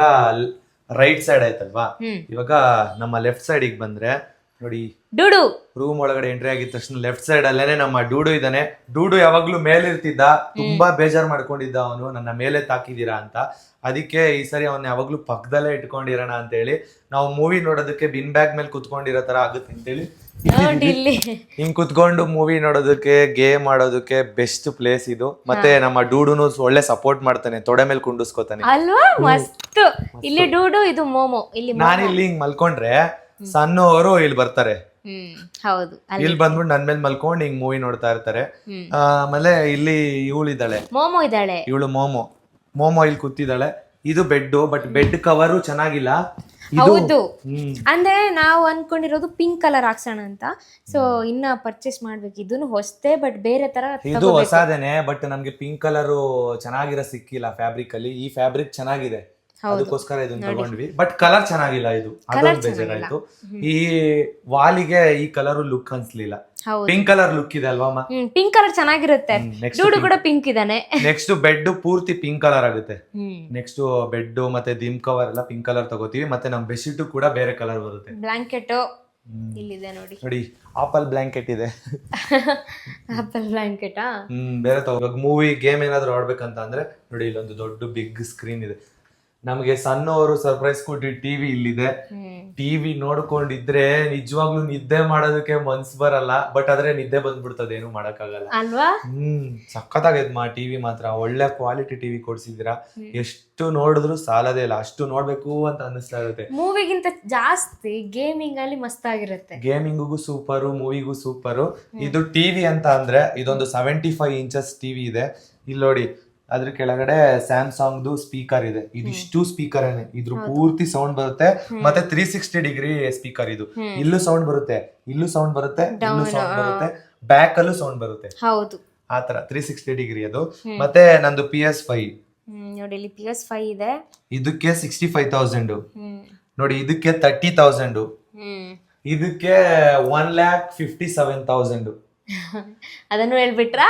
ರೈಟ್ ಸೈಡ್ ಆಯ್ತಲ್ವಾ, ಇವಾಗ ನಮ್ಮ ಲೆಫ್ಟ್ ಸೈಡ್ ಬಂದ್ರೆ ನೋಡಿ ಡೂಡು ರೂಮ್ ಒಳಗಡೆ ಎಂಟ್ರಿ ಆಗಿದ ತಕ್ಷಣ ಲೆಫ್ಟ್ ಸೈಡ್ ಅಲ್ಲೇನೆ ನಮ್ಮ ಡೂಡು ಇದ್ದಾನೆ. ಡೂಡು ಯಾವಾಗ್ಲೂ ಮೇಲಿರ್ತಿದ್ದ, ತುಂಬಾ ಬೇಜಾರ್ ಮಾಡ್ಕೊಂಡಿದ್ದ ಅವನು, ನನ್ನ ಮೇಲೆ ತಾಕಿದೀರಾ ಅಂತ. ಅದಕ್ಕೆ ಈ ಸರಿ ಅವನ್ ಯಾವಾಗ್ಲೂ ಪಕ್ಕದಲ್ಲೇ ಇಟ್ಕೊಂಡಿರೋಣ ಅಂತ ಹೇಳಿ, ನಾವು ಮೂವಿ ನೋಡೋದಕ್ಕೆ ಬಿನ್ ಬ್ಯಾಗ್ ಮೇಲೆ ಕುತ್ಕೊಂಡಿರೋ ತರ ಆಗುತ್ತೆ ಅಂತೇಳಿ ಹಿಂಗ್ ಕುತ್ಕೊಂಡು ಮೂವಿ ನೋಡೋದಕ್ಕೆ, ಗೇಮ್ ಆಡೋದಕ್ಕೆ ಬೆಸ್ಟ್ ಪ್ಲೇಸ್ ಇದು. ಮತ್ತೆ ನಮ್ಮ ಡೂಡುನು ಒಳ್ಳೆ ಸಪೋರ್ಟ್ ಮಾಡ್ತಾನೆ, ತೊಡೆ ಮೇಲೆ ಕುಂಡಿಸ್ಕೋತಾನೆ ಅಲ್ವಾ? ಮಸ್ತ್. ಇಲ್ಲಿ ಡೂಡು, ಇದು ಮೋಮೋ. ಇಲ್ಲಿ ನಾನಿಲ್ಲಿ ಹಿಂಗ್ ಮಲ್ಕೊಂಡ್ರೆ ಸಣ್ಣವರು ಇಲ್ಲಿ ಬರ್ತಾರೆ. ಹೌದು, ಇಲ್ಲಿ ಬಂದ್ಬಿಟ್ಟು ನನ್ ಮೇಲೆ ಮಲ್ಕೊಂಡು ಹಿಂಗ್ ಮೂವಿ ನೋಡ್ತಾ ಇರ್ತಾರೆ. ಆಮೇಲೆ ಇಲ್ಲಿ ಇವಳಿದ್ದಾಳೆ, ಮೋಮೋ ಇದ್ದಾಳೆ, ಇವಳು ಮೋಮೋ ಇಲ್ಲಿ ಕೂತಿದ್ದಾಳೆ. ಇದು ಬೆಡ್, ಬಟ್ ಬೆಡ್ ಕವರು ಚೆನ್ನಾಗಿಲ್ಲ. ಹೌದು, ಅಂದ್ರೆ ನಾವು ಅನ್ಕೊಂಡಿರೋದು ಪಿಂಕ್ ಕಲರ್ ಹಾಕ್ಸೋಣ ಅಂತ. ಸೊ ಇನ್ನ ಪರ್ಚೇಸ್ ಮಾಡ್ಬೇಕು. ಇದನ್ನು ಹೊಸದೇ, ಬಟ್ ಬೇರೆ ತರ. ಇದು ಹೊಸದೇನೆ, ಬಟ್ ನಮ್ಗೆ ಪಿಂಕ್ ಕಲರ್ ಚೆನ್ನಾಗಿರೋ ಸಿಕ್ಕಿಲ್ಲ ಫ್ಯಾಬ್ರಿಕ್ ಅಲ್ಲಿ. ಈ ಫ್ಯಾಬ್ರಿಕ್ ಚೆನ್ನಾಗಿದೆ, ಅದಕ್ಕೋಸ್ಕರ ಇದನ್ನ ತಗೊಂಡ್ವಿ. ಬಟ್ ಕಲರ್ ಚೆನ್ನಾಗಿಲ್ಲ, ಇದು ಅದೊಂದು ಬೇಜಾರಾಯ್ತು. ಈ ವಾಲಿಗೆ ಈ ಕಲರ್ ಲುಕ್ ಅನ್ಸ್ಲಿಲ್ಲ. ಪಿಂಕ್ ಕಲರ್ ಲುಕ್ ಇದೆ ಅಲ್ವಾ? ಪಿಂಕ್ ಕಲರ್ ಚೆನ್ನಾಗಿರುತ್ತೆ. ಡೂಡು ಕೂಡ ಪಿಂಕ್ ಇದಾನೆ. ನೆಕ್ಸ್ಟ್ ಬೆಡ್ ಪೂರ್ತಿ ಪಿಂಕ್ ಕಲರ್ ಆಗುತ್ತೆ. ನೆಕ್ಸ್ಟ್ ಬೆಡ್ ಮತ್ತೆ ದಿಮ್ ಕವರ್ ಎಲ್ಲ ಪಿಂಕ್ ಕಲರ್ ತಗೋತೀವಿ. ಮತ್ತೆ ನಮ್ ಬೆಡ್ಶೀಟ್ ಕೂಡ ಬೇರೆ ಕಲರ್ ಬರುತ್ತೆ. ಬ್ಲಾಂಕೆಟ್ ಇಲ್ಲಿದೆ ನೋಡಿ, ಆಪಲ್ ಬ್ಲಾಂಕೆಟ್ ಇದೆ. ಆಪಲ್ ಬ್ಲಾಂಕೆಟ್ ಬೇರೆ ತಗೋಬೇಕು. ಮೂವಿ ಗೇಮ್ ಏನಾದ್ರು ಆಡ್ಬೇಕಂತ ಅಂದ್ರೆ ನೋಡಿ, ಇಲ್ಲೊಂದು ದೊಡ್ಡ ಬಿಗ್ ಸ್ಕ್ರೀನ್ ಇದೆ. ನಮ್ಗೆ ಸಣ್ಣವರು ಸರ್ಪ್ರೈಸ್ ಕೊಟ್ಟಿದ್ದು ಟಿವಿ ಇಲ್ಲಿದೆ. ಟಿವಿ ನೋಡ್ಕೊಂಡಿದ್ರೆ ನಿಜವಾಗ್ಲೂ ನಿದ್ದೆ ಮಾಡೋದಕ್ಕೆ ಮನ್ಸ್ ಬರಲ್ಲ, ಬಟ್ ಆದ್ರೆ ನಿದ್ದೆ ಬಂದ್ಬಿಡ್ತದೆ, ಏನು ಮಾಡಕ್ಕಾಗಲ್ಲ ಅಲ್ವಾ. ಸಖತ್ತಾಗೈತ್ ಟಿವಿ ಮಾತ್ರ. ಒಳ್ಳೆ ಕ್ವಾಲಿಟಿ ಟಿವಿ ಕೊಡ್ಸಿದಿರಾ. ಎಷ್ಟು ನೋಡಿದ್ರು ಸಾಲದೇ ಇಲ್ಲ, ಅಷ್ಟು ನೋಡ್ಬೇಕು ಅಂತ ಅನಿಸ್ತಾ ಇರುತ್ತೆ. ಮೂವಿಗಿಂತ ಜಾಸ್ತಿ ಗೇಮಿಂಗ್ ಅಲ್ಲಿ ಮಸ್ತ್ ಆಗಿರುತ್ತೆ. ಗೇಮಿಂಗಿಗೂ ಸೂಪರು, ಮೂವಿಗೂ ಸೂಪರು. ಇದು ಟಿವಿ ಅಂತ ಅಂದ್ರೆ ಇದೊಂದು 75 ಇಂಚಸ್ ಟಿವಿ ಇದೆ. ಇಲ್ಲಿ ನೋಡಿ, ಅದ್ರ ಕೆಳಗಡೆ ಸ್ಯಾಮ್ಸಂಗ್ದು ಸ್ಪೀಕರ್ ಇದೆ. ಇದಿಷ್ಟು ಸ್ಪೀಕರ್ ಏನೆ, ಇದ್ರ ಪೂರ್ತಿ ಸೌಂಡ್ ಬರುತ್ತೆ. ಮತ್ತೆ 360 ಡಿಗ್ರಿ ಸ್ಪೀಕರ್ ಇದು. ಇಲ್ಲೂ ಸೌಂಡ್ ಬರುತ್ತೆ, ಇಲ್ಲೂ ಸೌಂಡ್ ಬರುತ್ತೆ, ಇಲ್ಲೂ ಸೌಂಡ್ ಬರುತ್ತೆ, ಬ್ಯಾಕ್ ಅಲ್ಲೂ ಸೌಂಡ್ ಬರುತ್ತೆ. ಹೌದು, ಆತರ 360 ಡಿಗ್ರಿ ಅದು. ಮತ್ತೆ ನಂದು PS5 ನೋಡಿ, ಇಲ್ಲಿ PS5 ಇದೆ. ಇದಕ್ಕೆ 65,000. ನೋಡಿ, ಇದಕ್ಕೆ 30,000. ಇದಕ್ಕೆ 1,57,000. ಅದನ್ನು ಹೇಳ್ಬಿಟ್ರಾ?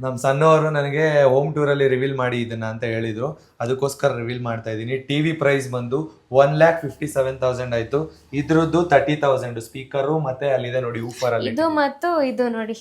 ನಮ್ ಸಣ್ಣವರು ನನಗೆ ಹೋಮ್ ಟೂರ್ ಅಲ್ಲಿ ರಿವೀಲ್ ಮಾಡಿ ಇದನ್ನ ಅಂತ ಹೇಳಿದ್ರು, ಅದಕ್ಕೋಸ್ಕರ ರಿವೀಲ್ ಮಾಡ್ತಾ ಇದೀನಿ. ಟಿವಿ ಪ್ರೈಸ್ ಬಂದು 1,57,000 ಆಯ್ತು. ಇದ್ರದ್ದು 30,000 ಸ್ಪೀಕರು, ಮತ್ತೆ ಅಲ್ಲಿದೆ ನೋಡಿ ಊಫರ್ ಅಲ್ಲಿ. ಇದು ಮತ್ತು ಇದು ನೋಡಿ,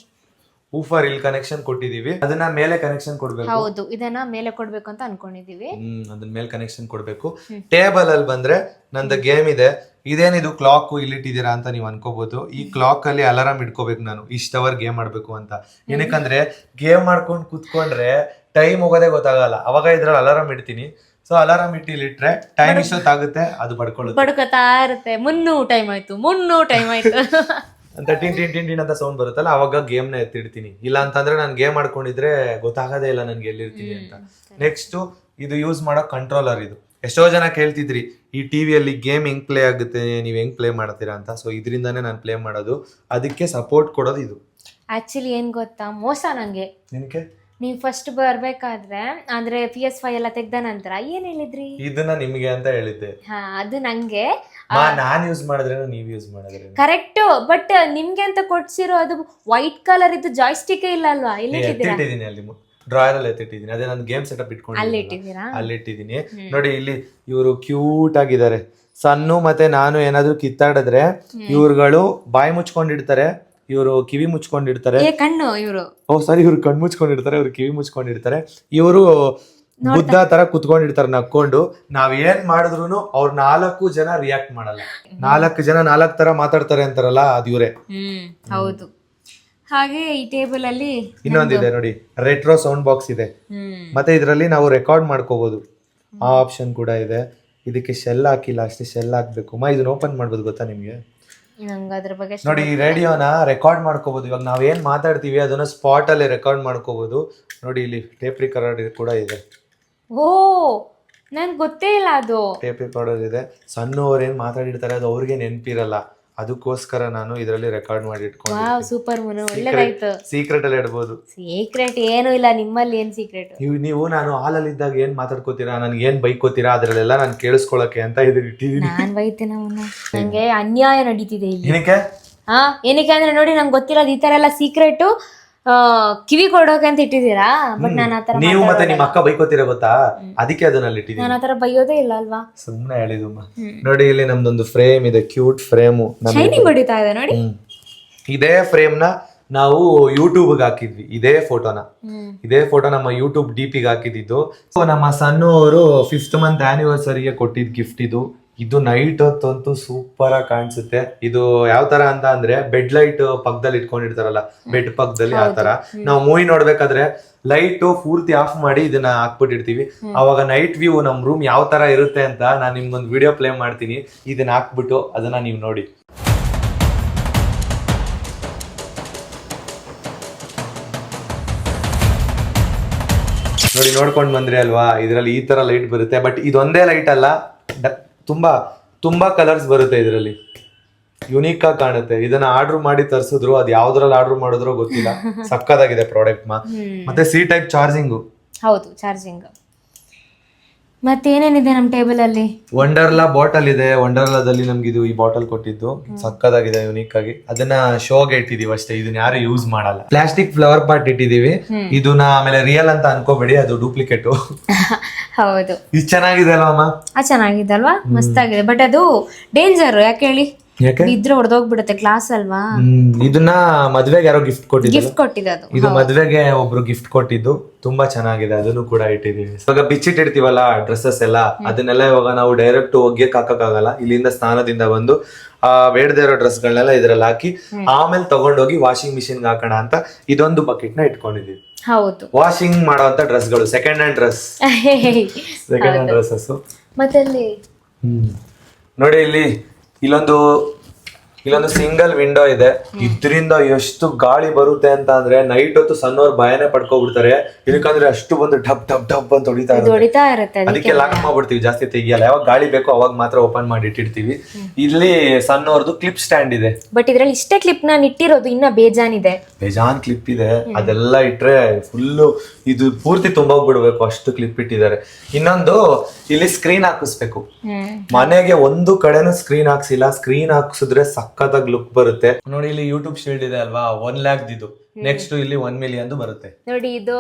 ಊಫರ್ ಇಲ್ಲಿ ಕನೆಕ್ಷನ್ ಕೊಟ್ಟಿದೀವಿ, ಅದನ್ನ ಮೇಲೆ ಕನೆಕ್ಷನ್ ಕೊಡ್ಬೇಕು. ಹೌದು, ಇದನ್ನ ಮೇಲೆ ಕೊಡ್ಬೇಕು ಅಂತ ಅನ್ಕೊಂಡಿದೀವಿ. ಅದನ್ನ ಮೇಲೆ ಕನೆಕ್ಷನ್ ಕೊಡ್ಬೇಕು. ಟೇಬಲ್ ಅಲ್ಲಿ ಬಂದ್ರೆ ನಂದು ಗೇಮ್ ಇದೆ. ಇದೇನಿದು ಕ್ಲಾಕ್ ಇಲ್ಲಿಟ್ಟಿದ್ದೀರಾ ಅಂತ ನೀವು ಅನ್ಕೋಬಹುದು. ಈ ಕ್ಲಾಕ್ ಅಲ್ಲಿ ಅಲಾರಾಮ್ ಇಟ್ಕೋಬೇಕು ನಾನು, ಇಷ್ಟ ಅವರ್ ಗೇಮ್ ಆಡ್ಬೇಕು ಅಂತ. ಏನಕ್ಕಂದ್ರೆ ಗೇಮ್ ಮಾಡ್ಕೊಂಡು ಕುತ್ಕೊಂಡ್ರೆ ಟೈಮ್ ಹೋಗೋದೇ ಗೊತ್ತಾಗಲ್ಲ. ಅವಾಗ ಇದ್ರಲ್ಲಿ ಅಲಾರಾಮ್ ಇಡ್ತೀನಿ. ಸೊ ಅಲಾರಾಮ್ ಇಟ್ಟಿಟ್ರೆ ಟೈಮ್ ಇಷ್ಟೊತ್ತಾಗುತ್ತೆ, ಅದು ಬಡ್ಕೋತಾ ಇರುತ್ತೆ. ಮುನ್ನೂ ಟೈಮ್ ಆಯ್ತು ಅಂತ ಟಿನ್ ಅಂತ ಸೌಂಡ್ ಬರುತ್ತಲ್ಲ, ಅವಾಗ ಗೇಮ್ ನ ಎತ್ತಿಡ್ತೀನಿ. ಇಲ್ಲ ಅಂತಂದ್ರೆ ನಾನು ಗೇಮ್ ಮಾಡ್ಕೊಂಡಿದ್ರೆ ಗೊತ್ತಾಗದೇ ಇಲ್ಲ ನನ್ಗೆ ಎಲ್ಲಿರ್ತೀನಿ ಅಂತ. ನೆಕ್ಸ್ಟ್ ಇದು ಯೂಸ್ ಮಾಡೋ ಕಂಟ್ರೋಲರ್. ಇದು ಎಷ್ಟೋ ಜನ ಕೇಳ್ತಿದ್ರಿ, ಈ ಟಿವಿಯಲ್ಲಿ ಗೇಮ್ ಹೆಂಗ್ ಪ್ಲೇ ಆಗುತ್ತೆ, ನೀವ್ ಹೆಂಗ್ ಪ್ಲೇ ಮಾಡ್ತೀರಾ ಅಂತ. ಸೊ ಇದರಿಂದಾನೇ ನಾನು ಪ್ಲೇ ಮಾಡೋದು, ಅದಕ್ಕೆ ಸಪೋರ್ಟ್ ಕೊಡೋದು ಇದು. ಆಕ್ಚುಲಿ ಏನ್ ಗೊತ್ತಾ, ಮೋಸ ನಂಗೆ. ನಿನ್ಗೆ ನೀವು ಫಸ್ಟ್ ಬರ್ಬೇಕಾದ್ರೆ ಅಂದ್ರೆ PS5 ಎಲ್ಲ ತೆಗ್ದ ನಂತರ ಏನ್ ಹೇಳಿದ್ರಿ? ಇದನ್ನ ನಿಮ್ಗೆ ಅಂತ ಹೇಳಿದ್ದೆ. ಅದು ನಂಗೆ ನಾನ್ ಯೂಸ್ ಮಾಡಿದ್ರೇನು ನೀವ್ ಯೂಸ್ ಮಾಡಿದ್ರೆ ಕರೆಕ್ಟ್. ಬಟ್ ನಿಮ್ಗೆ ಅಂತ ಕೊಡ್ಸಿರೋ ಅದು ವೈಟ್ ಕಲರ್ ಇದ್ದು ಜಾಯ್ಸ್ಟಿಕ್ ಇಲ್ಲ ಅಲ್ವಾ? ಎತ್ತಿಟ್ಟಿದೀನಿ ಅಲ್ಲಿ ಡ್ರಾಯರ್ ಅಲ್ಲಿ ಎತ್ತಿಟ್ಟಿದೀನಿ. ಅದೇ ನಾನು ಗೇಮ್ ಸೆಟಪ್ ಇಟ್ಕೊಂಡು ಅಲ್ಲಿಟ್ಟಿದೀನಿ. ನೋಡಿ, ಇಲ್ಲಿ ಇವರು ಕ್ಯೂಟ್ ಆಗಿದ್ದಾರೆ. ಸಣ್ಣ ಮತ್ತೆ ನಾನು ಏನಾದ್ರು ಕಿತ್ತಾಡಿದ್ರೆ ಇವ್ರುಗಳು ಬಾಯಿ ಮುಚ್ಕೊಂಡಿಡ್ತಾರೆ, ಇವರು ಕಿವಿ ಮುಚ್ಕೊಂಡಿಡ್ತಾರೆ. ಕಣ್ಣು ಇವರು ಸಾರಿ, ಇವ್ರು ಕಣ್ಣು ಮುಚ್ಕೊಂಡಿರ್ತಾರೆ, ಇವ್ರು ಕಿವಿ ಮುಚ್ಕೊಂಡಿರ್ತಾರೆ. ಇವರು ಬುದ್ಧ ತರ ಕುತ್ಕೊಂಡಿರ್ತಾರೆ ನಕ್ಕೊಂಡು. ನಾವ್ ಏನ್ ಮಾಡಿದ್ರು ಅವ್ರ 4 ಜನ ರಿಯಾಕ್ಟ್ ಮಾಡಲ್ಲ. 4 ಜನ 4 ತರ ಮಾತಾಡ್ತಾರೆ ಅಂತಾರಲ್ಲ, ಅದು ಇವ್ರೆ. ಹೌದು. ಹಾಗೆ ಈ ಟೇಬಲ್ ಅಲ್ಲಿ ಇನ್ನೊಂದಿದೆ ನೋಡಿ, ರೆಟ್ರೋ ಸೌಂಡ್ ಬಾಕ್ಸ್ ಇದೆ. ಮತ್ತೆ ಇದರಲ್ಲಿ ನಾವು ರೆಕಾರ್ಡ್ ಮಾಡ್ಕೋಬಹುದು, ಆ ಆಪ್ಷನ್ ಕೂಡ ಇದೆ. ಇದಕ್ಕೆ ಶೆಲ್ ಹಾಕಿಲ್ಲ, ಅಷ್ಟೇ ಶೆಲ್ ಹಾಕ್ಬೇಕು. ಇದನ್ನ ಓಪನ್ ಮಾಡ್ಬೋದು, ಗೊತ್ತಾ ನಿಮ್ಗೆ? ನೋಡಿ, ಈ ರೇಡಿಯೋನ ರೆಕಾರ್ಡ್ ಮಾಡ್ಕೋಬಹುದು. ಇವಾಗ ನಾವ್ ಏನ್ ಮಾತಾಡ್ತೀವಿ ಅದನ್ನ ಸ್ಪಾಟ್ ಅಲ್ಲಿ ರೆಕಾರ್ಡ್ ಮಾಡ್ಕೋಬಹುದು. ನೋಡಿ, ಇಲ್ಲಿ ಟೇಪ್ ರಿಕಾರ್ಡರ್ ಕೂಡ ಇದೆ. ಓ, ನನ್ಗೆ ಗೊತ್ತೇ ಇಲ್ಲ ಅದು. ಟೇಪ್ ರಿಕಾರ್ಡರ್ ಇದೆ. ಸಣ್ಣವ್ರು ಏನ್ ಮಾತಾಡಿರ್ತಾರೆ ಅದು ಅವ್ರಿಗೆ ನೆನಪಿರಲ್ಲ, ಅದಕ್ಕೋಸ್ಕರ ನಾನು ಇದರಲ್ಲಿ ರೆಕಾರ್ಡ್ ಮಾಡಿ ಇಟ್ಕೊಂಡು. ಸೂಪರ್ ಮನು, ಒಳ್ಳೆದಾಯ್ತು. ಸೀಕ್ರೆಟ್ ಅಲ್ಲಿ ಇಡಬಹುದು. ಸೀಕ್ರೆಟ್ ಏನು ಇಲ್ಲ ನಿಮ್ಮಲ್ಲಿ, ಏನ್ ಸೀಕ್ರೆಟ್? ನೀವು ನಾನು ಹಾಲಲ್ಲಿ ಇದ್ದಾಗ ಏನ್ ಮಾತಾಡ್ಕೋತೀರಾ, ನನ್ಗೆ ಏನ್ ಬೈಕೋತೀರಾ, ಅದ್ರಲ್ಲೆಲ್ಲ ನಾನು ಕೇಳಿಸ್ಕೊಳಕ್ಕೆ ಅಂತ ಇಟ್ಟಿದ್ದೀನಿ. ನಾನ್ ಬೈತೇನೆ ಅವನು, ನಂಗೆ ಅನ್ಯಾಯ ನಡೀತಿದೆ ಇಲ್ಲಿ. ಏನಕ್ಕೆ? ಏನಕ್ಕೆ ಅಂದ್ರೆ ನೋಡಿ, ನಂಗೆ ಗೊತ್ತಿಲ್ಲ ಈ ತರ ಎಲ್ಲ ಸೀಕ್ರೆಟ್ ಕಿವಿ ಕೊಡೋಕೆ ಅಂತ ಇಟ್ಟಿದ್ದೀರಾ. ಬಟ್ ನಾನು ಆತರ ನೀವು ಮತ್ತೆ ನಿಮ್ಮ ಅಕ್ಕ ಬೈಕೋತೀರಾ ಗೊತ್ತಾ, ಅದಕ್ಕೆ ಅದನ್ನಲ್ಲಿ ಇಟ್ಟಿದ್ದೀನಿ. ನಾನು ಆತರ ಬೈಯೋದೇ ಇಲ್ಲ ಅಲ್ವಾ, ಸುಮ್ನೆ ಹೇಳಿದಮ್ಮ. ನೋಡಿ, ಇಲ್ಲಿ ನಮ್ದೊಂದು ಫ್ರೇಮ್ ಇದೆ, ಕ್ಯೂಟ್ ಫ್ರೇಮ್, ಶೈನಿಂಗ್ ಹೊಡಿತಾ ಇದೆ ನೋಡಿ. ಇದೇ ಫ್ರೇಮ್ ನ ನಾವು ಯೂಟ್ಯೂಬ್ ಹಾಕಿದ್ವಿ. ಇದೇ ಫೋಟೋ ನಮ್ಮ ಯೂಟ್ಯೂಬ್ DP ಗೆ ಹಾಕಿದ್ದು. ನಮ್ಮ ಸಣ್ಣವರು 5th ಮಂತ್ ಆನಿವರ್ಸರಿಗೆ ಕೊಟ್ಟಿದ್ ಗಿಫ್ಟ್ ಇದು. ಇದು ನೈಟ್ ಹೊತ್ತಂತೂ ಸೂಪರ್ ಆಗಿ ಕಾಣಿಸುತ್ತೆ. ಇದು ಯಾವ ತರ ಅಂತ ಅಂದ್ರೆ, ಬೆಡ್ ಲೈಟ್ ಪಕ್ಕದಲ್ಲಿ ಇಟ್ಕೊಂಡಿರ್ತಾರಲ್ಲ, ಬೆಡ್ ಪಕ್ಕದಲ್ಲಿ, ಆ ತರ ನಾವು ಮೂವಿ ನೋಡ್ಬೇಕಾದ್ರೆ ಲೈಟ್ ಪೂರ್ತಿ ಆಫ್ ಮಾಡಿ ಇದನ್ನ ಹಾಕ್ಬಿಟ್ಟಿರ್ತೀವಿ. ಅವಾಗ ನೈಟ್ ವ್ಯೂ ನಮ್ ರೂಮ್ ಯಾವ ತರ ಇರುತ್ತೆ ಅಂತ ನಾನು ನಿಮ್ಗೊಂದು ವಿಡಿಯೋ ಪ್ಲೇ ಮಾಡ್ತೀನಿ. ಇದನ್ನ ಹಾಕ್ಬಿಟ್ಟು ಅದನ್ನ ನೀವು ನೋಡಿ. ನೋಡಿ, ನೋಡ್ಕೊಂಡ್ ಬಂದ್ರಿ ಅಲ್ವಾ, ಇದ್ರಲ್ಲಿ ಈ ತರ ಲೈಟ್ ಬರುತ್ತೆ. ಬಟ್ ಇದೊಂದೇ ಲೈಟ್ ಅಲ್ಲ, ತುಂಬಾ ಕಲರ್ಸ್ ಬರುತ್ತೆ ಇದರಲ್ಲಿ. ಯುನೀಕ್ ಆಗಿ ಕಾಣುತ್ತೆ. ಇದನ್ನ ಆರ್ಡರ್ ಮಾಡಿ ತರಿಸಿದ್ರು, ಅದು ಯಾವ್ದ್ರಲ್ಲಿ ಆರ್ಡರ್ ಮಾಡಿದ್ರೋ ಗೊತ್ತಿಲ್ಲ. ಸಕ್ಕದಾಗಿದೆ ಪ್ರಾಡಕ್ಟ್. ಮತ್ತೆ C ಟೈಪ್ ಚಾರ್ಜಿಂಗ್. ಹೌದು, ಚಾರ್ಜಿಂಗ್. ಮತ್ತೆ ಏನೇನಿದೆ ನಮ್ಮ ಟೇಬಲ್ ಅಲ್ಲಿ? ವಂಡರ್ಲಾ ಬಾಟಲ್ ಇದೆ. ವಂಡರ್ಲಾದಲ್ಲಿ ನಮ್ಗೆ ಈ ಬಾಟಲ್ ಕೊಟ್ಟಿದ್ದು ಸಕ್ಕದಾಗಿದೆ, ಯುನೀಕ್ ಆಗಿ. ಅದನ್ನ ಶೋಗೆ ಇಟ್ಟಿದೀವಿ ಅಷ್ಟೇ, ಇದನ್ನ ಯಾರು ಯೂಸ್ ಮಾಡಲ್ಲ. ಪ್ಲಾಸ್ಟಿಕ್ ಫ್ಲವರ್ ಪಾಟ್ ಇಟ್ಟಿದೀವಿ. ಇದನ್ನ ಆಮೇಲೆ ರಿಯಲ್ ಅಂತ ಅನ್ಕೋಬೇಡಿ, ಅದು ಡೂಪ್ಲಿಕೇಟ್. ಹೌದು. ಇದು ಚೆನ್ನಾಗಿದೆ ಅಲ್ವಾ ಅಮ್ಮ? ಚೆನ್ನಾಗಿದೆ ಅಲ್ವಾ, ಮಸ್ತ್ ಆಗಿದೆ. ಬಟ್ ಅದು ಡೇಂಜರ್, ಯಾಕೆ ಹೇಳಿ? ಯಾಕೆ ಬಿದ್ರೆ ಹೊಡೆದೋಗ್ಬಿಡುತ್ತೆ, ಗ್ಲಾಸ್ ಅಲ್ವಾ. ಇದನ್ನ ಮದ್ವೆಗೆ ಯಾರೋ ಗಿಫ್ಟ್ ಕೊಟ್ಟಿದ್ದು. ಗಿಫ್ಟ್ ಕೊಟ್ಟಿದ್ದು ಇದು ಮದ್ವೆಗೆ ಒಬ್ರು ಗಿಫ್ಟ್ ಕೊಟ್ಟಿದ್ದು, ತುಂಬಾ ಚೆನ್ನಾಗಿದೆ. ಅದನ್ನು ಕೂಡ ಇಟ್ಟಿದೀವಿ. ಇವಾಗ ಬಿಚ್ಚಿಟ್ಟಿರ್ತೀವಲ್ಲ ಡ್ರೆಸ್ಸಸ್ ಎಲ್ಲ, ಅದನ್ನೆಲ್ಲ ಇವಾಗ ನಾವು ಡೈರೆಕ್ಟ್ ಒಗ್ಯಕ್ ಹಾಕಕ್ಕಾಗಲ್ಲ. ಇಲ್ಲಿಂದ ಸ್ನಾನದಿಂದ ಬಂದು ಬೇಡದೇ ಇರೋ ಡ್ರೆಸ್ ಗಳನ್ನೆಲ್ಲ ಇದ್ರಲ್ಲಿ ಹಾಕಿ ಆಮೇಲೆ ತಗೊಂಡೋಗಿ ವಾಷಿಂಗ್ ಮಿಷಿನ್ ಹಾಕೋಣ ಅಂತ ಇದೊಂದು ಬಕೆಟ್ ನ ಇಟ್ಕೊಂಡಿದೀವಿ. ಹೌದು, ವಾಷಿಂಗ್ ಮಾಡುವಂತ ಡ್ರೆಸ್ಗಳು, ಸೆಕೆಂಡ್ ಹ್ಯಾಂಡ್ ಡ್ರೆಸ್ಸಸ್. ಮತ್ತೆ ಅಲ್ಲಿ ನೋಡಿ, ಇಲ್ಲೊಂದು ಸಿಂಗಲ್ ವಿಂಡೋ ಇದೆ. ಇದ್ರಿಂದ ಎಷ್ಟು ಗಾಳಿ ಬರುತ್ತೆ ಅಂತ ಅಂದ್ರೆ ನೈಟ್ ಹೊತ್ತು ಸಣ್ಣವ್ರು ಭಯನೇ ಪಡ್ಕೊಬಿಡ್ತಾರೆ. ಇದಕ್ಕಂದ್ರೆ ಅಷ್ಟು ಬಂದು ಡಬ್ ಡಬ್ ಡಬ್ ಅಂತ ಹೊಡಿತಾ ಇರುತ್ತೆ. ಅದಕ್ಕೆ ಲಾಕ್ ಮಾಡ್ಬಿಡ್ತೀವಿ, ಜಾಸ್ತಿ ತೆಗಿಯಲ್ಲ. ಯಾವಾಗ ಗಾಳಿ ಬೇಕೋ ಅವಾಗ ಮಾತ್ರ ಓಪನ್ ಮಾಡಿ ಇಟ್ಟಿರ್ತೀವಿ. ಇಲ್ಲಿ ಸಣ್ಣವ್ರದ್ದು ಕ್ಲಿಪ್ ಸ್ಟ್ಯಾಂಡ್ ಇದೆ. ಬಟ್ ಇದ್ರಲ್ಲಿ ಇಷ್ಟೇ ಕ್ಲಿಪ್ ನಾನು ಇಟ್ಟಿರೋದು, ಇನ್ನ ಬೇಜಾನ್ ಕ್ಲಿಪ್ ಇದೆ. ಅದೆಲ್ಲ ಇಟ್ರೆ ಫುಲ್ಲು ಇದು ಪೂರ್ತಿ ತುಂಬೋಗ್ಬಿಡ್ಬೇಕು, ಅಷ್ಟು ಕ್ಲಿಪ್ ಇಟ್ಟಿದ್ದಾರೆ. ಇನ್ನೊಂದು ಇಲ್ಲಿ ಸ್ಕ್ರೀನ್ ಹಾಕಿಸ್ಬೇಕು. ಮನೆಗೆ ಒಂದು ಕಡೆನೂ ಸ್ಕ್ರೀನ್ ಹಾಕ್ಸಿಲ್ಲ. ಸ್ಕ್ರೀನ್ ಹಾಕ್ಸಿದ್ರೆ ಸಖತ್ತಾಗಿ ಲುಕ್ ಬರುತ್ತೆ. ನೋಡಿ, ಇಲ್ಲಿ ಯೂಟ್ಯೂಬ್ ಶೀಲ್ಡ್ ಇದೆ ಅಲ್ವಾ, 1 lakh ಇದು. ನೆಕ್ಸ್ಟ್ ಇಲ್ಲಿ 1 million ಬರುತ್ತೆ. ನೋಡಿ, ಇದು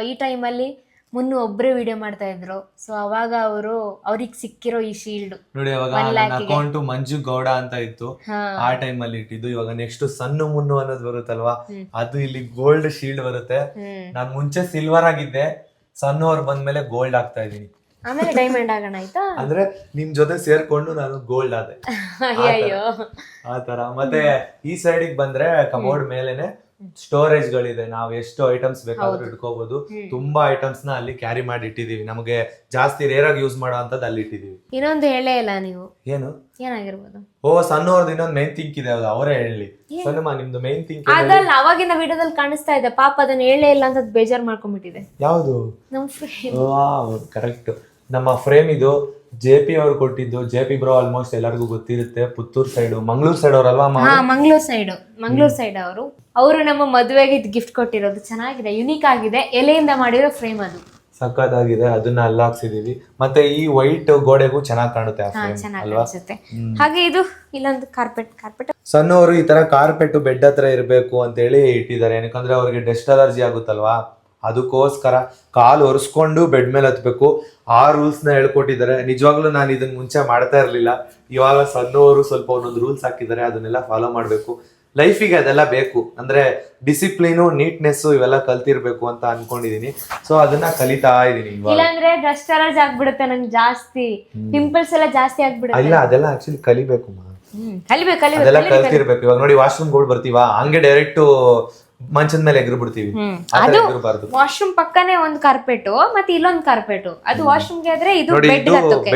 ಈ ಟೈಮಲ್ಲಿ ಮುನ್ನು ಒಬ್ರೇ ವಿಡಿಯೋ ಮಾಡ್ತಾ ಇದ್ರು. ಸೊ ಅವಾಗ ಅವ್ರಿಗೆ ಸಿಕ್ಕಿರೋ ಈ ಶೀಲ್ಡ್ ನೋಡಿ. ಅವಾಗ ನನ್ನ ಅಕೌಂಟ್ ಮಂಜು ಗೌಡ ಅಂತ ಇತ್ತು, ಆ ಟೈಮ್ ಅಲ್ಲಿ ಇಟ್ಟಿದ್ದು. ಇವಾಗ ನೆಕ್ಸ್ಟ್ ಸಣ್ಣ ಮುನ್ನು ಅನ್ನೋದು ಬರುತ್ತಲ್ವಾ, ಅದು ಇಲ್ಲಿ ಗೋಲ್ಡ್ ಶೀಲ್ಡ್ ಬರುತ್ತೆ. ನಾನ್ ಮುಂಚೆ ಸಿಲ್ವರ್ ಆಗಿದ್ದೆ, ಸಣ್ಣವ್ರು ಬಂದ್ಮೇಲೆ ಗೋಲ್ಡ್ ಆಗ್ತಾ ಇದೀನಿ. ಆಮೇಲೆ ಡೈಮಂಡ್ ಆಗೋಣ ಆಯ್ತಾ, ಅಂದ್ರೆ ನಿಮ್ ಜೊತೆ ಸೇರ್ಕೊಂಡು ನಾನು ಗೋಲ್ಡ್ ಆದೆ ಆ ತರ. ಮತ್ತೆ ಈ ಸೈಡ್ ಬಂದ್ರೆ ಕಬೋರ್ಡ್ ಮೇಲೆನೆ ಸ್ಟೋರೇಜ್ ಗಳಿದೆ. ನಾವ್ ಎಷ್ಟು ಐಟಮ್ಸ್ ಬೇಕಾದ್ರೂ ಇಟ್ಕೋಬಹುದು. ತುಂಬಾ ಐಟಮ್ಸ್ ನ ಅಲ್ಲಿ ಕ್ಯಾರಿ ಮಾಡಿ ಇಟ್ಟಿದೀವಿ. ನಮಗೆ ಜಾಸ್ತಿ ರೇರ್ ಆಗಿ ಯೂಸ್ ಮಾಡೋ ಅಂತದ್ ಅಲ್ಲಿ ಇಟ್ಟಿದೀವಿ. ಇನ್ನೊಂದು ಹೇಳೇ ಇಲ್ಲ ನೀವು, ಏನಾಗಿರ್ಬೋದು? ಸಣ್ಣವ್ರದ್ದು ಇನ್ನೊಂದು ಮೈನ್ ಥಿಂಕ್ ಇದೆ, ಅದು ಅವರೇ ಹೇಳಿ. ಸಣ್ಣಮ್ಮ, ನಿಮ್ದು ಮೈನ್ ಥಿಂಕ್ ಅದಲ್ಲ, ಅವಾಗಿನ ವಿಡಿಯೋದಲ್ಲಿ ಕಾಣಿಸ್ತಾ ಇದೆ. ಪಾಪ ಅದನ್ನ ಹೇಳೇ ಇಲ್ಲ ಅಂತ ಬೇಜಾರ್ ಮಾಡ್ಕೊಂಡ್ಬಿಟ್ಟಿದೆ. ಯಾವ್ದು? ನಮ್ ಫ್ರೇಮ್. ಕರೆಕ್ಟ್, ನಮ್ಮ ಫ್ರೇಮ್ ಇದು JP ಅವ್ರು ಕೊಟ್ಟಿದ್ದು. JP ಬ್ರೋ ಆಲ್ಮೋಸ್ಟ್ ಎಲ್ಲರಿಗೂ ಗೊತ್ತಿರುತ್ತೆ. ಪುತ್ತೂರ್ ಸೈಡ್, ಮಂಗಳೂರು ಸೈಡ್ ಅವರಲ್ವಾ? ಮಂಗಳೂರು ಸೈಡ್ ಅವರು ನಮ್ಮ ಮದುವೆಗೆ ಗಿಫ್ಟ್ ಕೊಟ್ಟಿರೋದು. ಚೆನ್ನಾಗಿದೆ, ಯುನೀಕ್ ಆಗಿದೆ. ಎಲೆಯಿಂದ ಮಾಡಿರೋ ಫ್ರೇಮ್, ಅದು ಸಕ್ಕತ್ತಾಗಿದೆ. ಅದನ್ನ ಅಲ್ಲಾಕ್ಸಿದೀವಿ. ಮತ್ತೆ ಈ ವೈಟ್ ಗೋಡೆಗೂ ಚೆನ್ನಾಗಿ ಕಾಣುತ್ತೆ ಅಲ್ವಾ? ಹಾಗೆ ಇದು ಇಲ್ಲೊಂದು ಕಾರ್ಪೆಟ್. ಸಣ್ಣವರು ಈ ತರ ಕಾರ್ಪೆಟ್ ಬೆಡ್ ಹತ್ರ ಇರ್ಬೇಕು ಅಂತ ಹೇಳಿ ಇಟ್ಟಿದ್ದಾರೆ. ಯಾಕಂದ್ರೆ ಅವ್ರಿಗೆ ಡಸ್ಟ್ ಅಲರ್ಜಿ ಆಗುತ್ತಲ್ವಾ, ಅದಕ್ಕೋಸ್ಕರ ಕಾಲು ಒರೆಸ್ಕೊಂಡು ಬೆಡ್ ಮೇಲೆ ಹತ್ಬೇಕು. ಆ ರೂಲ್ಸ್ ನ ಹೇಳ್ಕೊಟ್ಟಿದ್ದಾರೆ. ನಿಜವಾಗ್ಲೂ ನಾನು ಇದನ್ನ ಮುಂಚೆ ಮಾಡ್ತಾ ಇರ್ಲಿಲ್ಲ. ಇವಾಗ ಸಣ್ಣವರು ಸ್ವಲ್ಪ ಒಂದೊಂದು ರೂಲ್ಸ್ ಹಾಕಿದ್ದಾರೆ, ಅದನ್ನೆಲ್ಲ ಫಾಲೋ ಮಾಡ್ಬೇಕು. ಲೈಫಿಗೆ ಅದೆಲ್ಲ ಬೇಕು. ಅಂದ್ರೆ ಡಿಸಿಪ್ಲಿನು, ನೀಟ್ನೆಸ್ ಇವೆಲ್ಲ ಕಲ್ತಿರ್ಬೇಕು ಅಂತ ಅನ್ಕೊಂಡಿದೀನಿ. ಸೊ ಅದನ್ನ ಕಲಿತಾ ಇದೀನಿ. ಇಲ್ಲಾಂದ್ರೆ ಡಸ್ಟ್ ಅಲರ್ಜಿ ಆಗ್ಬಿಡುತ್ತೆ ನಂಗೆ, ಜಾಸ್ತಿ ಪಿಂಪಲ್ಸ್ ಎಲ್ಲ ಜಾಸ್ತಿ ಆಗ್ಬಿಡುತ್ತೆ. ಇಲ್ಲ, ಅದೆಲ್ಲ ಆಕ್ಚುಲಿ ಕಲಿಬೇಕು. ಅದೆಲ್ಲ ಕಲ್ತಿರ್ಬೇಕು. ಇವಾಗ ನೋಡಿ, ವಾಶ್ರೂಮ್ ಗಳು ಬರ್ತೀವಾ, ಹಂಗೆ ಡೈರೆಕ್ಟ್ ಮಂಚದ ಮೇಲೆ ಎಗ್ರು ಬಿಡ್ತೀವಿ. ವಾಶ್ರೂಮ್ ಪಕ್ಕನೆ ಒಂದು ಕಾರ್ಪೆಟ್, ಮತ್ತೆ ಇಲ್ಲೊಂದು ಕಾರ್ಪೆಟ್. ಅದು ವಾಶ್ರೂಮ್ಗೆ ಆದ್ರೆ ಇದು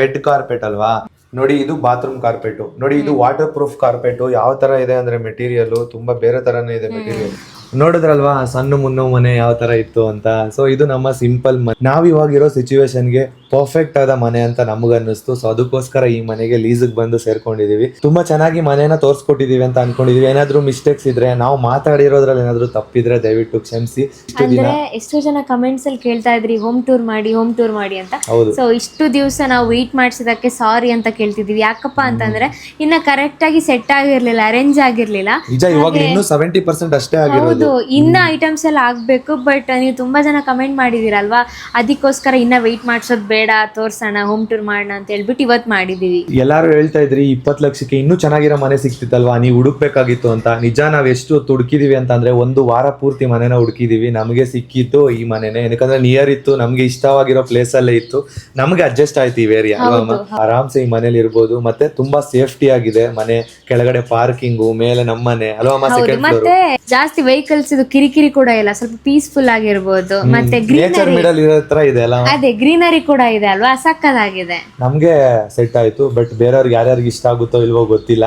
ಬೆಡ್ ಕಾರ್ಪೆಟ್ ಅಲ್ವಾ. ನೋಡಿ, ಇದು ಬಾತ್ರೂಮ್ ಕಾರ್ಪೆಟ್. ನೋಡಿ, ಇದು ವಾಟರ್ ಪ್ರೂಫ್ ಕಾರ್ಪೆಟ್. ಯಾವ ತರ ಇದೆ ಅಂದ್ರೆ ಮೆಟೀರಿಯಲ್ ತುಂಬಾ ಬೇರೆ ತರಾನೇ ಇದೆ ಮೆಟೀರಿಯಲ್. ನೋಡಿದ್ರಲ್ವಾ ಸಣ್ಣ ಮುನ್ನೋ ಮನೆ ಯಾವ ತರ ಇತ್ತು ಅಂತ. ಸೊ ಇದು ನಮ್ಮ ಸಿಂಪಲ್ ಮನೆ. ನಾವ್ ಇವಾಗಿರೋ ಸಿಚುವೇಶನ್ಗೆ ಪರ್ಫೆಕ್ಟ್ ಆದ ಮನೆ ಅಂತ ನಮಗನ್ನಿಸ್ತು. ಸೊ ಅದಕ್ಕೋಸ್ಕರ ಈ ಮನೆಗೆ ಲೀಸ್ಗೆ ಬಂದು ಸೇರ್ಕೊಂಡಿದೀವಿ. ತುಂಬಾ ಚೆನ್ನಾಗಿ ಮನೆನ ತೋರ್ಸ್ಕೊಟ್ಟಿದೀವಿ ಅಂತ ಅನ್ಕೊಂಡಿದೀವಿ. ಏನಾದ್ರೂ ಮಿಸ್ಟೇಕ್ಸ್ ಇದ್ರೆ, ನಾವು ಮಾತಾಡಿರೋದ್ರಲ್ಲಿ ಏನಾದ್ರೂ ತಪ್ಪಿದ್ರೆ ದಯವಿಟ್ಟು ಕ್ಷಮಿಸಿ. ಅಂದ್ರೆ ಎಷ್ಟೋ ಜನ ಕಮೆಂಟ್ಸ್ ಅಲ್ಲಿ ಕೇಳ್ತಾ ಇದ್ರಿ ಹೋಮ್ ಟೂರ್ ಮಾಡಿ ಅಂತ. ಸೊ ಇಷ್ಟು ದಿವಸ ನಾವು ವೇಟ್ ಮಾಡಿಸಿದಕ್ಕೆ ಸಾರಿ ಅಂತ ಕೇಳ್ತಿದೀವಿ. ಯಾಕಪ್ಪ ಅಂತಂದ್ರೆ ಇನ್ನ ಕರೆಕ್ಟ್ ಆಗಿ ಸೆಟ್ ಆಗಿರ್ಲಿಲ್ಲ, ಅರೇಂಜ್ ಆಗಿರ್ಲಿಲ್ಲ. ಇವಾಗ ಇನ್ನೂ 70% ಅಷ್ಟೇ ಆಗಿರೋದು. ಇನ್ನ ಐಟಮ್ಸ್ ಎಲ್ಲ ಆಗ್ಬೇಕು. ಬಟ್ ನೀವು ತುಂಬಾ ಜನ ಕಮೆಂಟ್ ಮಾಡಿದಿರಲ್ವಾ, ಅದಕ್ಕೋಸ್ಕರ ಇನ್ನ ವೆಯ್ಟ್ ಮಾಡ್ಸೋದ್ ಬೇಡ, ತೋರ್ಸೋಣ, ಹೋಮ್ ಟೂರ್ ಮಾಡೋಣ ಅಂತ ಹೇಳ್ಬಿಟ್ಟು ಇವತ್ತು ಮಾಡಿದೀವಿ. ಎಲ್ಲಾರು ಹೇಳ್ತಾ ಇದ್ರಿ 20 ಲಕ್ಷಕ್ಕೆ ಇನ್ನೂ ಚೆನ್ನಾಗಿರೋ ಮನೆ ಸಿಕ್ತಿತ್ತಲ್ವಾ, ನೀವು ಹುಡುಕ್ಬೇಕಾಗಿತ್ತು ಅಂತ. ನಿಜ, ನಾವ್ ಎಷ್ಟು ಹೊತ್ತು ಹುಡುಕಿದೀವಿ ಅಂತಂದ್ರೆ 1 ವಾರ ಪೂರ್ತಿ ಮನೆನ ಹುಡುಕಿದೀವಿ. ನಮಗೆ ಸಿಕ್ಕಿತ್ತು ಈ ಮನೆನೇ. ಯಾಕಂದ್ರೆ ನಿಯರ್ ಇತ್ತು, ನಮ್ಗೆ ಇಷ್ಟವಾಗಿರೋ ಪ್ಲೇಸ್ ಅಲ್ಲೇ ಇತ್ತು, ನಮ್ಗೆ ಅಡ್ಜಸ್ಟ್ ಆಯ್ತು ಈ ಏರಿಯಾ. ಆರಾಮ್ಸೆ ಈ ಮನೇಲಿ ಇರ್ಬೋದು. ಮತ್ತೆ ತುಂಬಾ ಸೇಫ್ಟಿ ಆಗಿದೆ ಮನೆ. ಕೆಳಗಡೆ ಪಾರ್ಕಿಂಗು, ಮೇಲೆ ನಮ್ಮನೆ ಅಲ್ವಾ. ಮತ್ತೆ ಜಾಸ್ತಿ ವೆಹಿಕಲ್ಸ್ ಇದು ಕಿರಿಕಿರಿ ಕೂಡ ಇಲ್ಲ, ಸ್ವಲ್ಪ ಪೀಸ್ಫುಲ್ ಆಗಿರ್ಬೋದು. ಮತ್ತೆ ಗ್ರೀನರಿ ಕೂಡ ಇದೆ ಅಲ್ವಾ, ಸಕ್ಕದಾಗಿದೆ. ನಮ್ಗೆ ಸೆಟ್ ಆಯ್ತು. ಬಟ್ ಬೇರೆಯವ್ರಿಗೆ ಯಾರ್ಯಾರಿಗೆ ಇಷ್ಟ ಆಗುತ್ತೋ ಇಲ್ವೋ ಗೊತ್ತಿಲ್ಲ.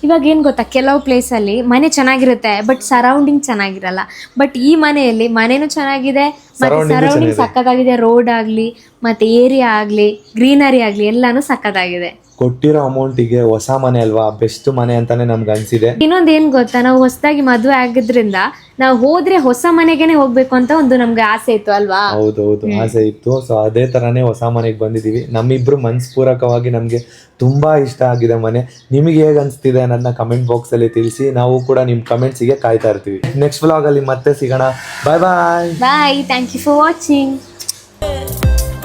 ಇವಾಗ ಏನ್ ಗೊತ್ತಾ, ಕೆಲವು ಪ್ಲೇಸ್ ಅಲ್ಲಿ ಮನೆ ಚೆನ್ನಾಗಿರುತ್ತೆ ಬಟ್ ಸರೌಂಡಿಂಗ್ ಚೆನ್ನಾಗಿರಲ್ಲ. ಬಟ್ ಈ ಮನೆಯಲ್ಲಿ ಮನೆನೂ ಚೆನ್ನಾಗಿದೆ, ಮತ್ತೆ ಸರೌಂಡಿಂಗ್ ಸಕ್ಕದಾಗಿದೆ. ರೋಡ್ ಆಗ್ಲಿ, ಮತ್ತೆ ಏರಿಯಾ ಆಗ್ಲಿ, ಗ್ರೀನರಿ ಆಗ್ಲಿ, ಎಲ್ಲಾನು ಸಕ್ಕದಾಗಿದೆ. ಕೊಟ್ಟಿರೋ ಅಮೌಂಟಿಗೆ ಹೊಸ ಮನೆ ಅಲ್ವಾ, ಬೆಸ್ಟ್ ಮನೆ ಅಂತಾನೆ ನಮ್ಗೆ ಅನ್ಸಿದೆ. ಇನ್ನೊಂದ್ ಏನ್ ಗೊತ್ತಾ, ನಾವು ಹೊಸದಾಗಿ ಮದುವೆ ಆಗಿದ್ರಿಂದ ನಾವು ಹೋದ್ರೆ ಹೊಸ ಮನೆಗೆನೆ ಹೋಗ್ಬೇಕು ಅಂತ ಒಂದು ನಮ್ಗೆ ಆಸೆ ಇತ್ತು ಅಲ್ವಾ. ಹೌದೌದು, ಆಸೆ ಇತ್ತು. ಸೊ ಅದೇ ತರಾನೇ ಹೊಸ ಮನೆಗೆ ಬಂದಿದೀವಿ. ನಮ್ಮಿಬ್ರು ಮನಸ್ಪೂರ್ವಕವಾಗಿ ನಮ್ಗೆ ತುಂಬಾ ಇಷ್ಟ ಆಗಿದೆ ಮನೆ. ನಿಮಗೆ ಹೇಗೆ ಅನ್ಸ್ತಿದೆ ಅನ್ನೋದನ್ನ ಕಮೆಂಟ್ ಬಾಕ್ಸ್ ಅಲ್ಲಿ ತಿಳಿಸಿ. ನಾವು ಕೂಡ ನಿಮ್ ಕಮೆಂಟ್ಸ್ಗೆ ಕಾಯ್ತಾ ಇರ್ತೀವಿ. ನೆಕ್ಸ್ಟ್ ವ್ಲಾಗ್ ಅಲ್ಲಿ ಮತ್ತೆ ಸಿಗೋಣ. Bye bye bye. Thank you for watching.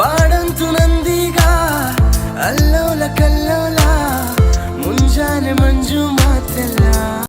ಪಾಡಂತು ನಂದೀಗ ಅಲ್ಲೋಲ ಕಲ್ಲೋಲ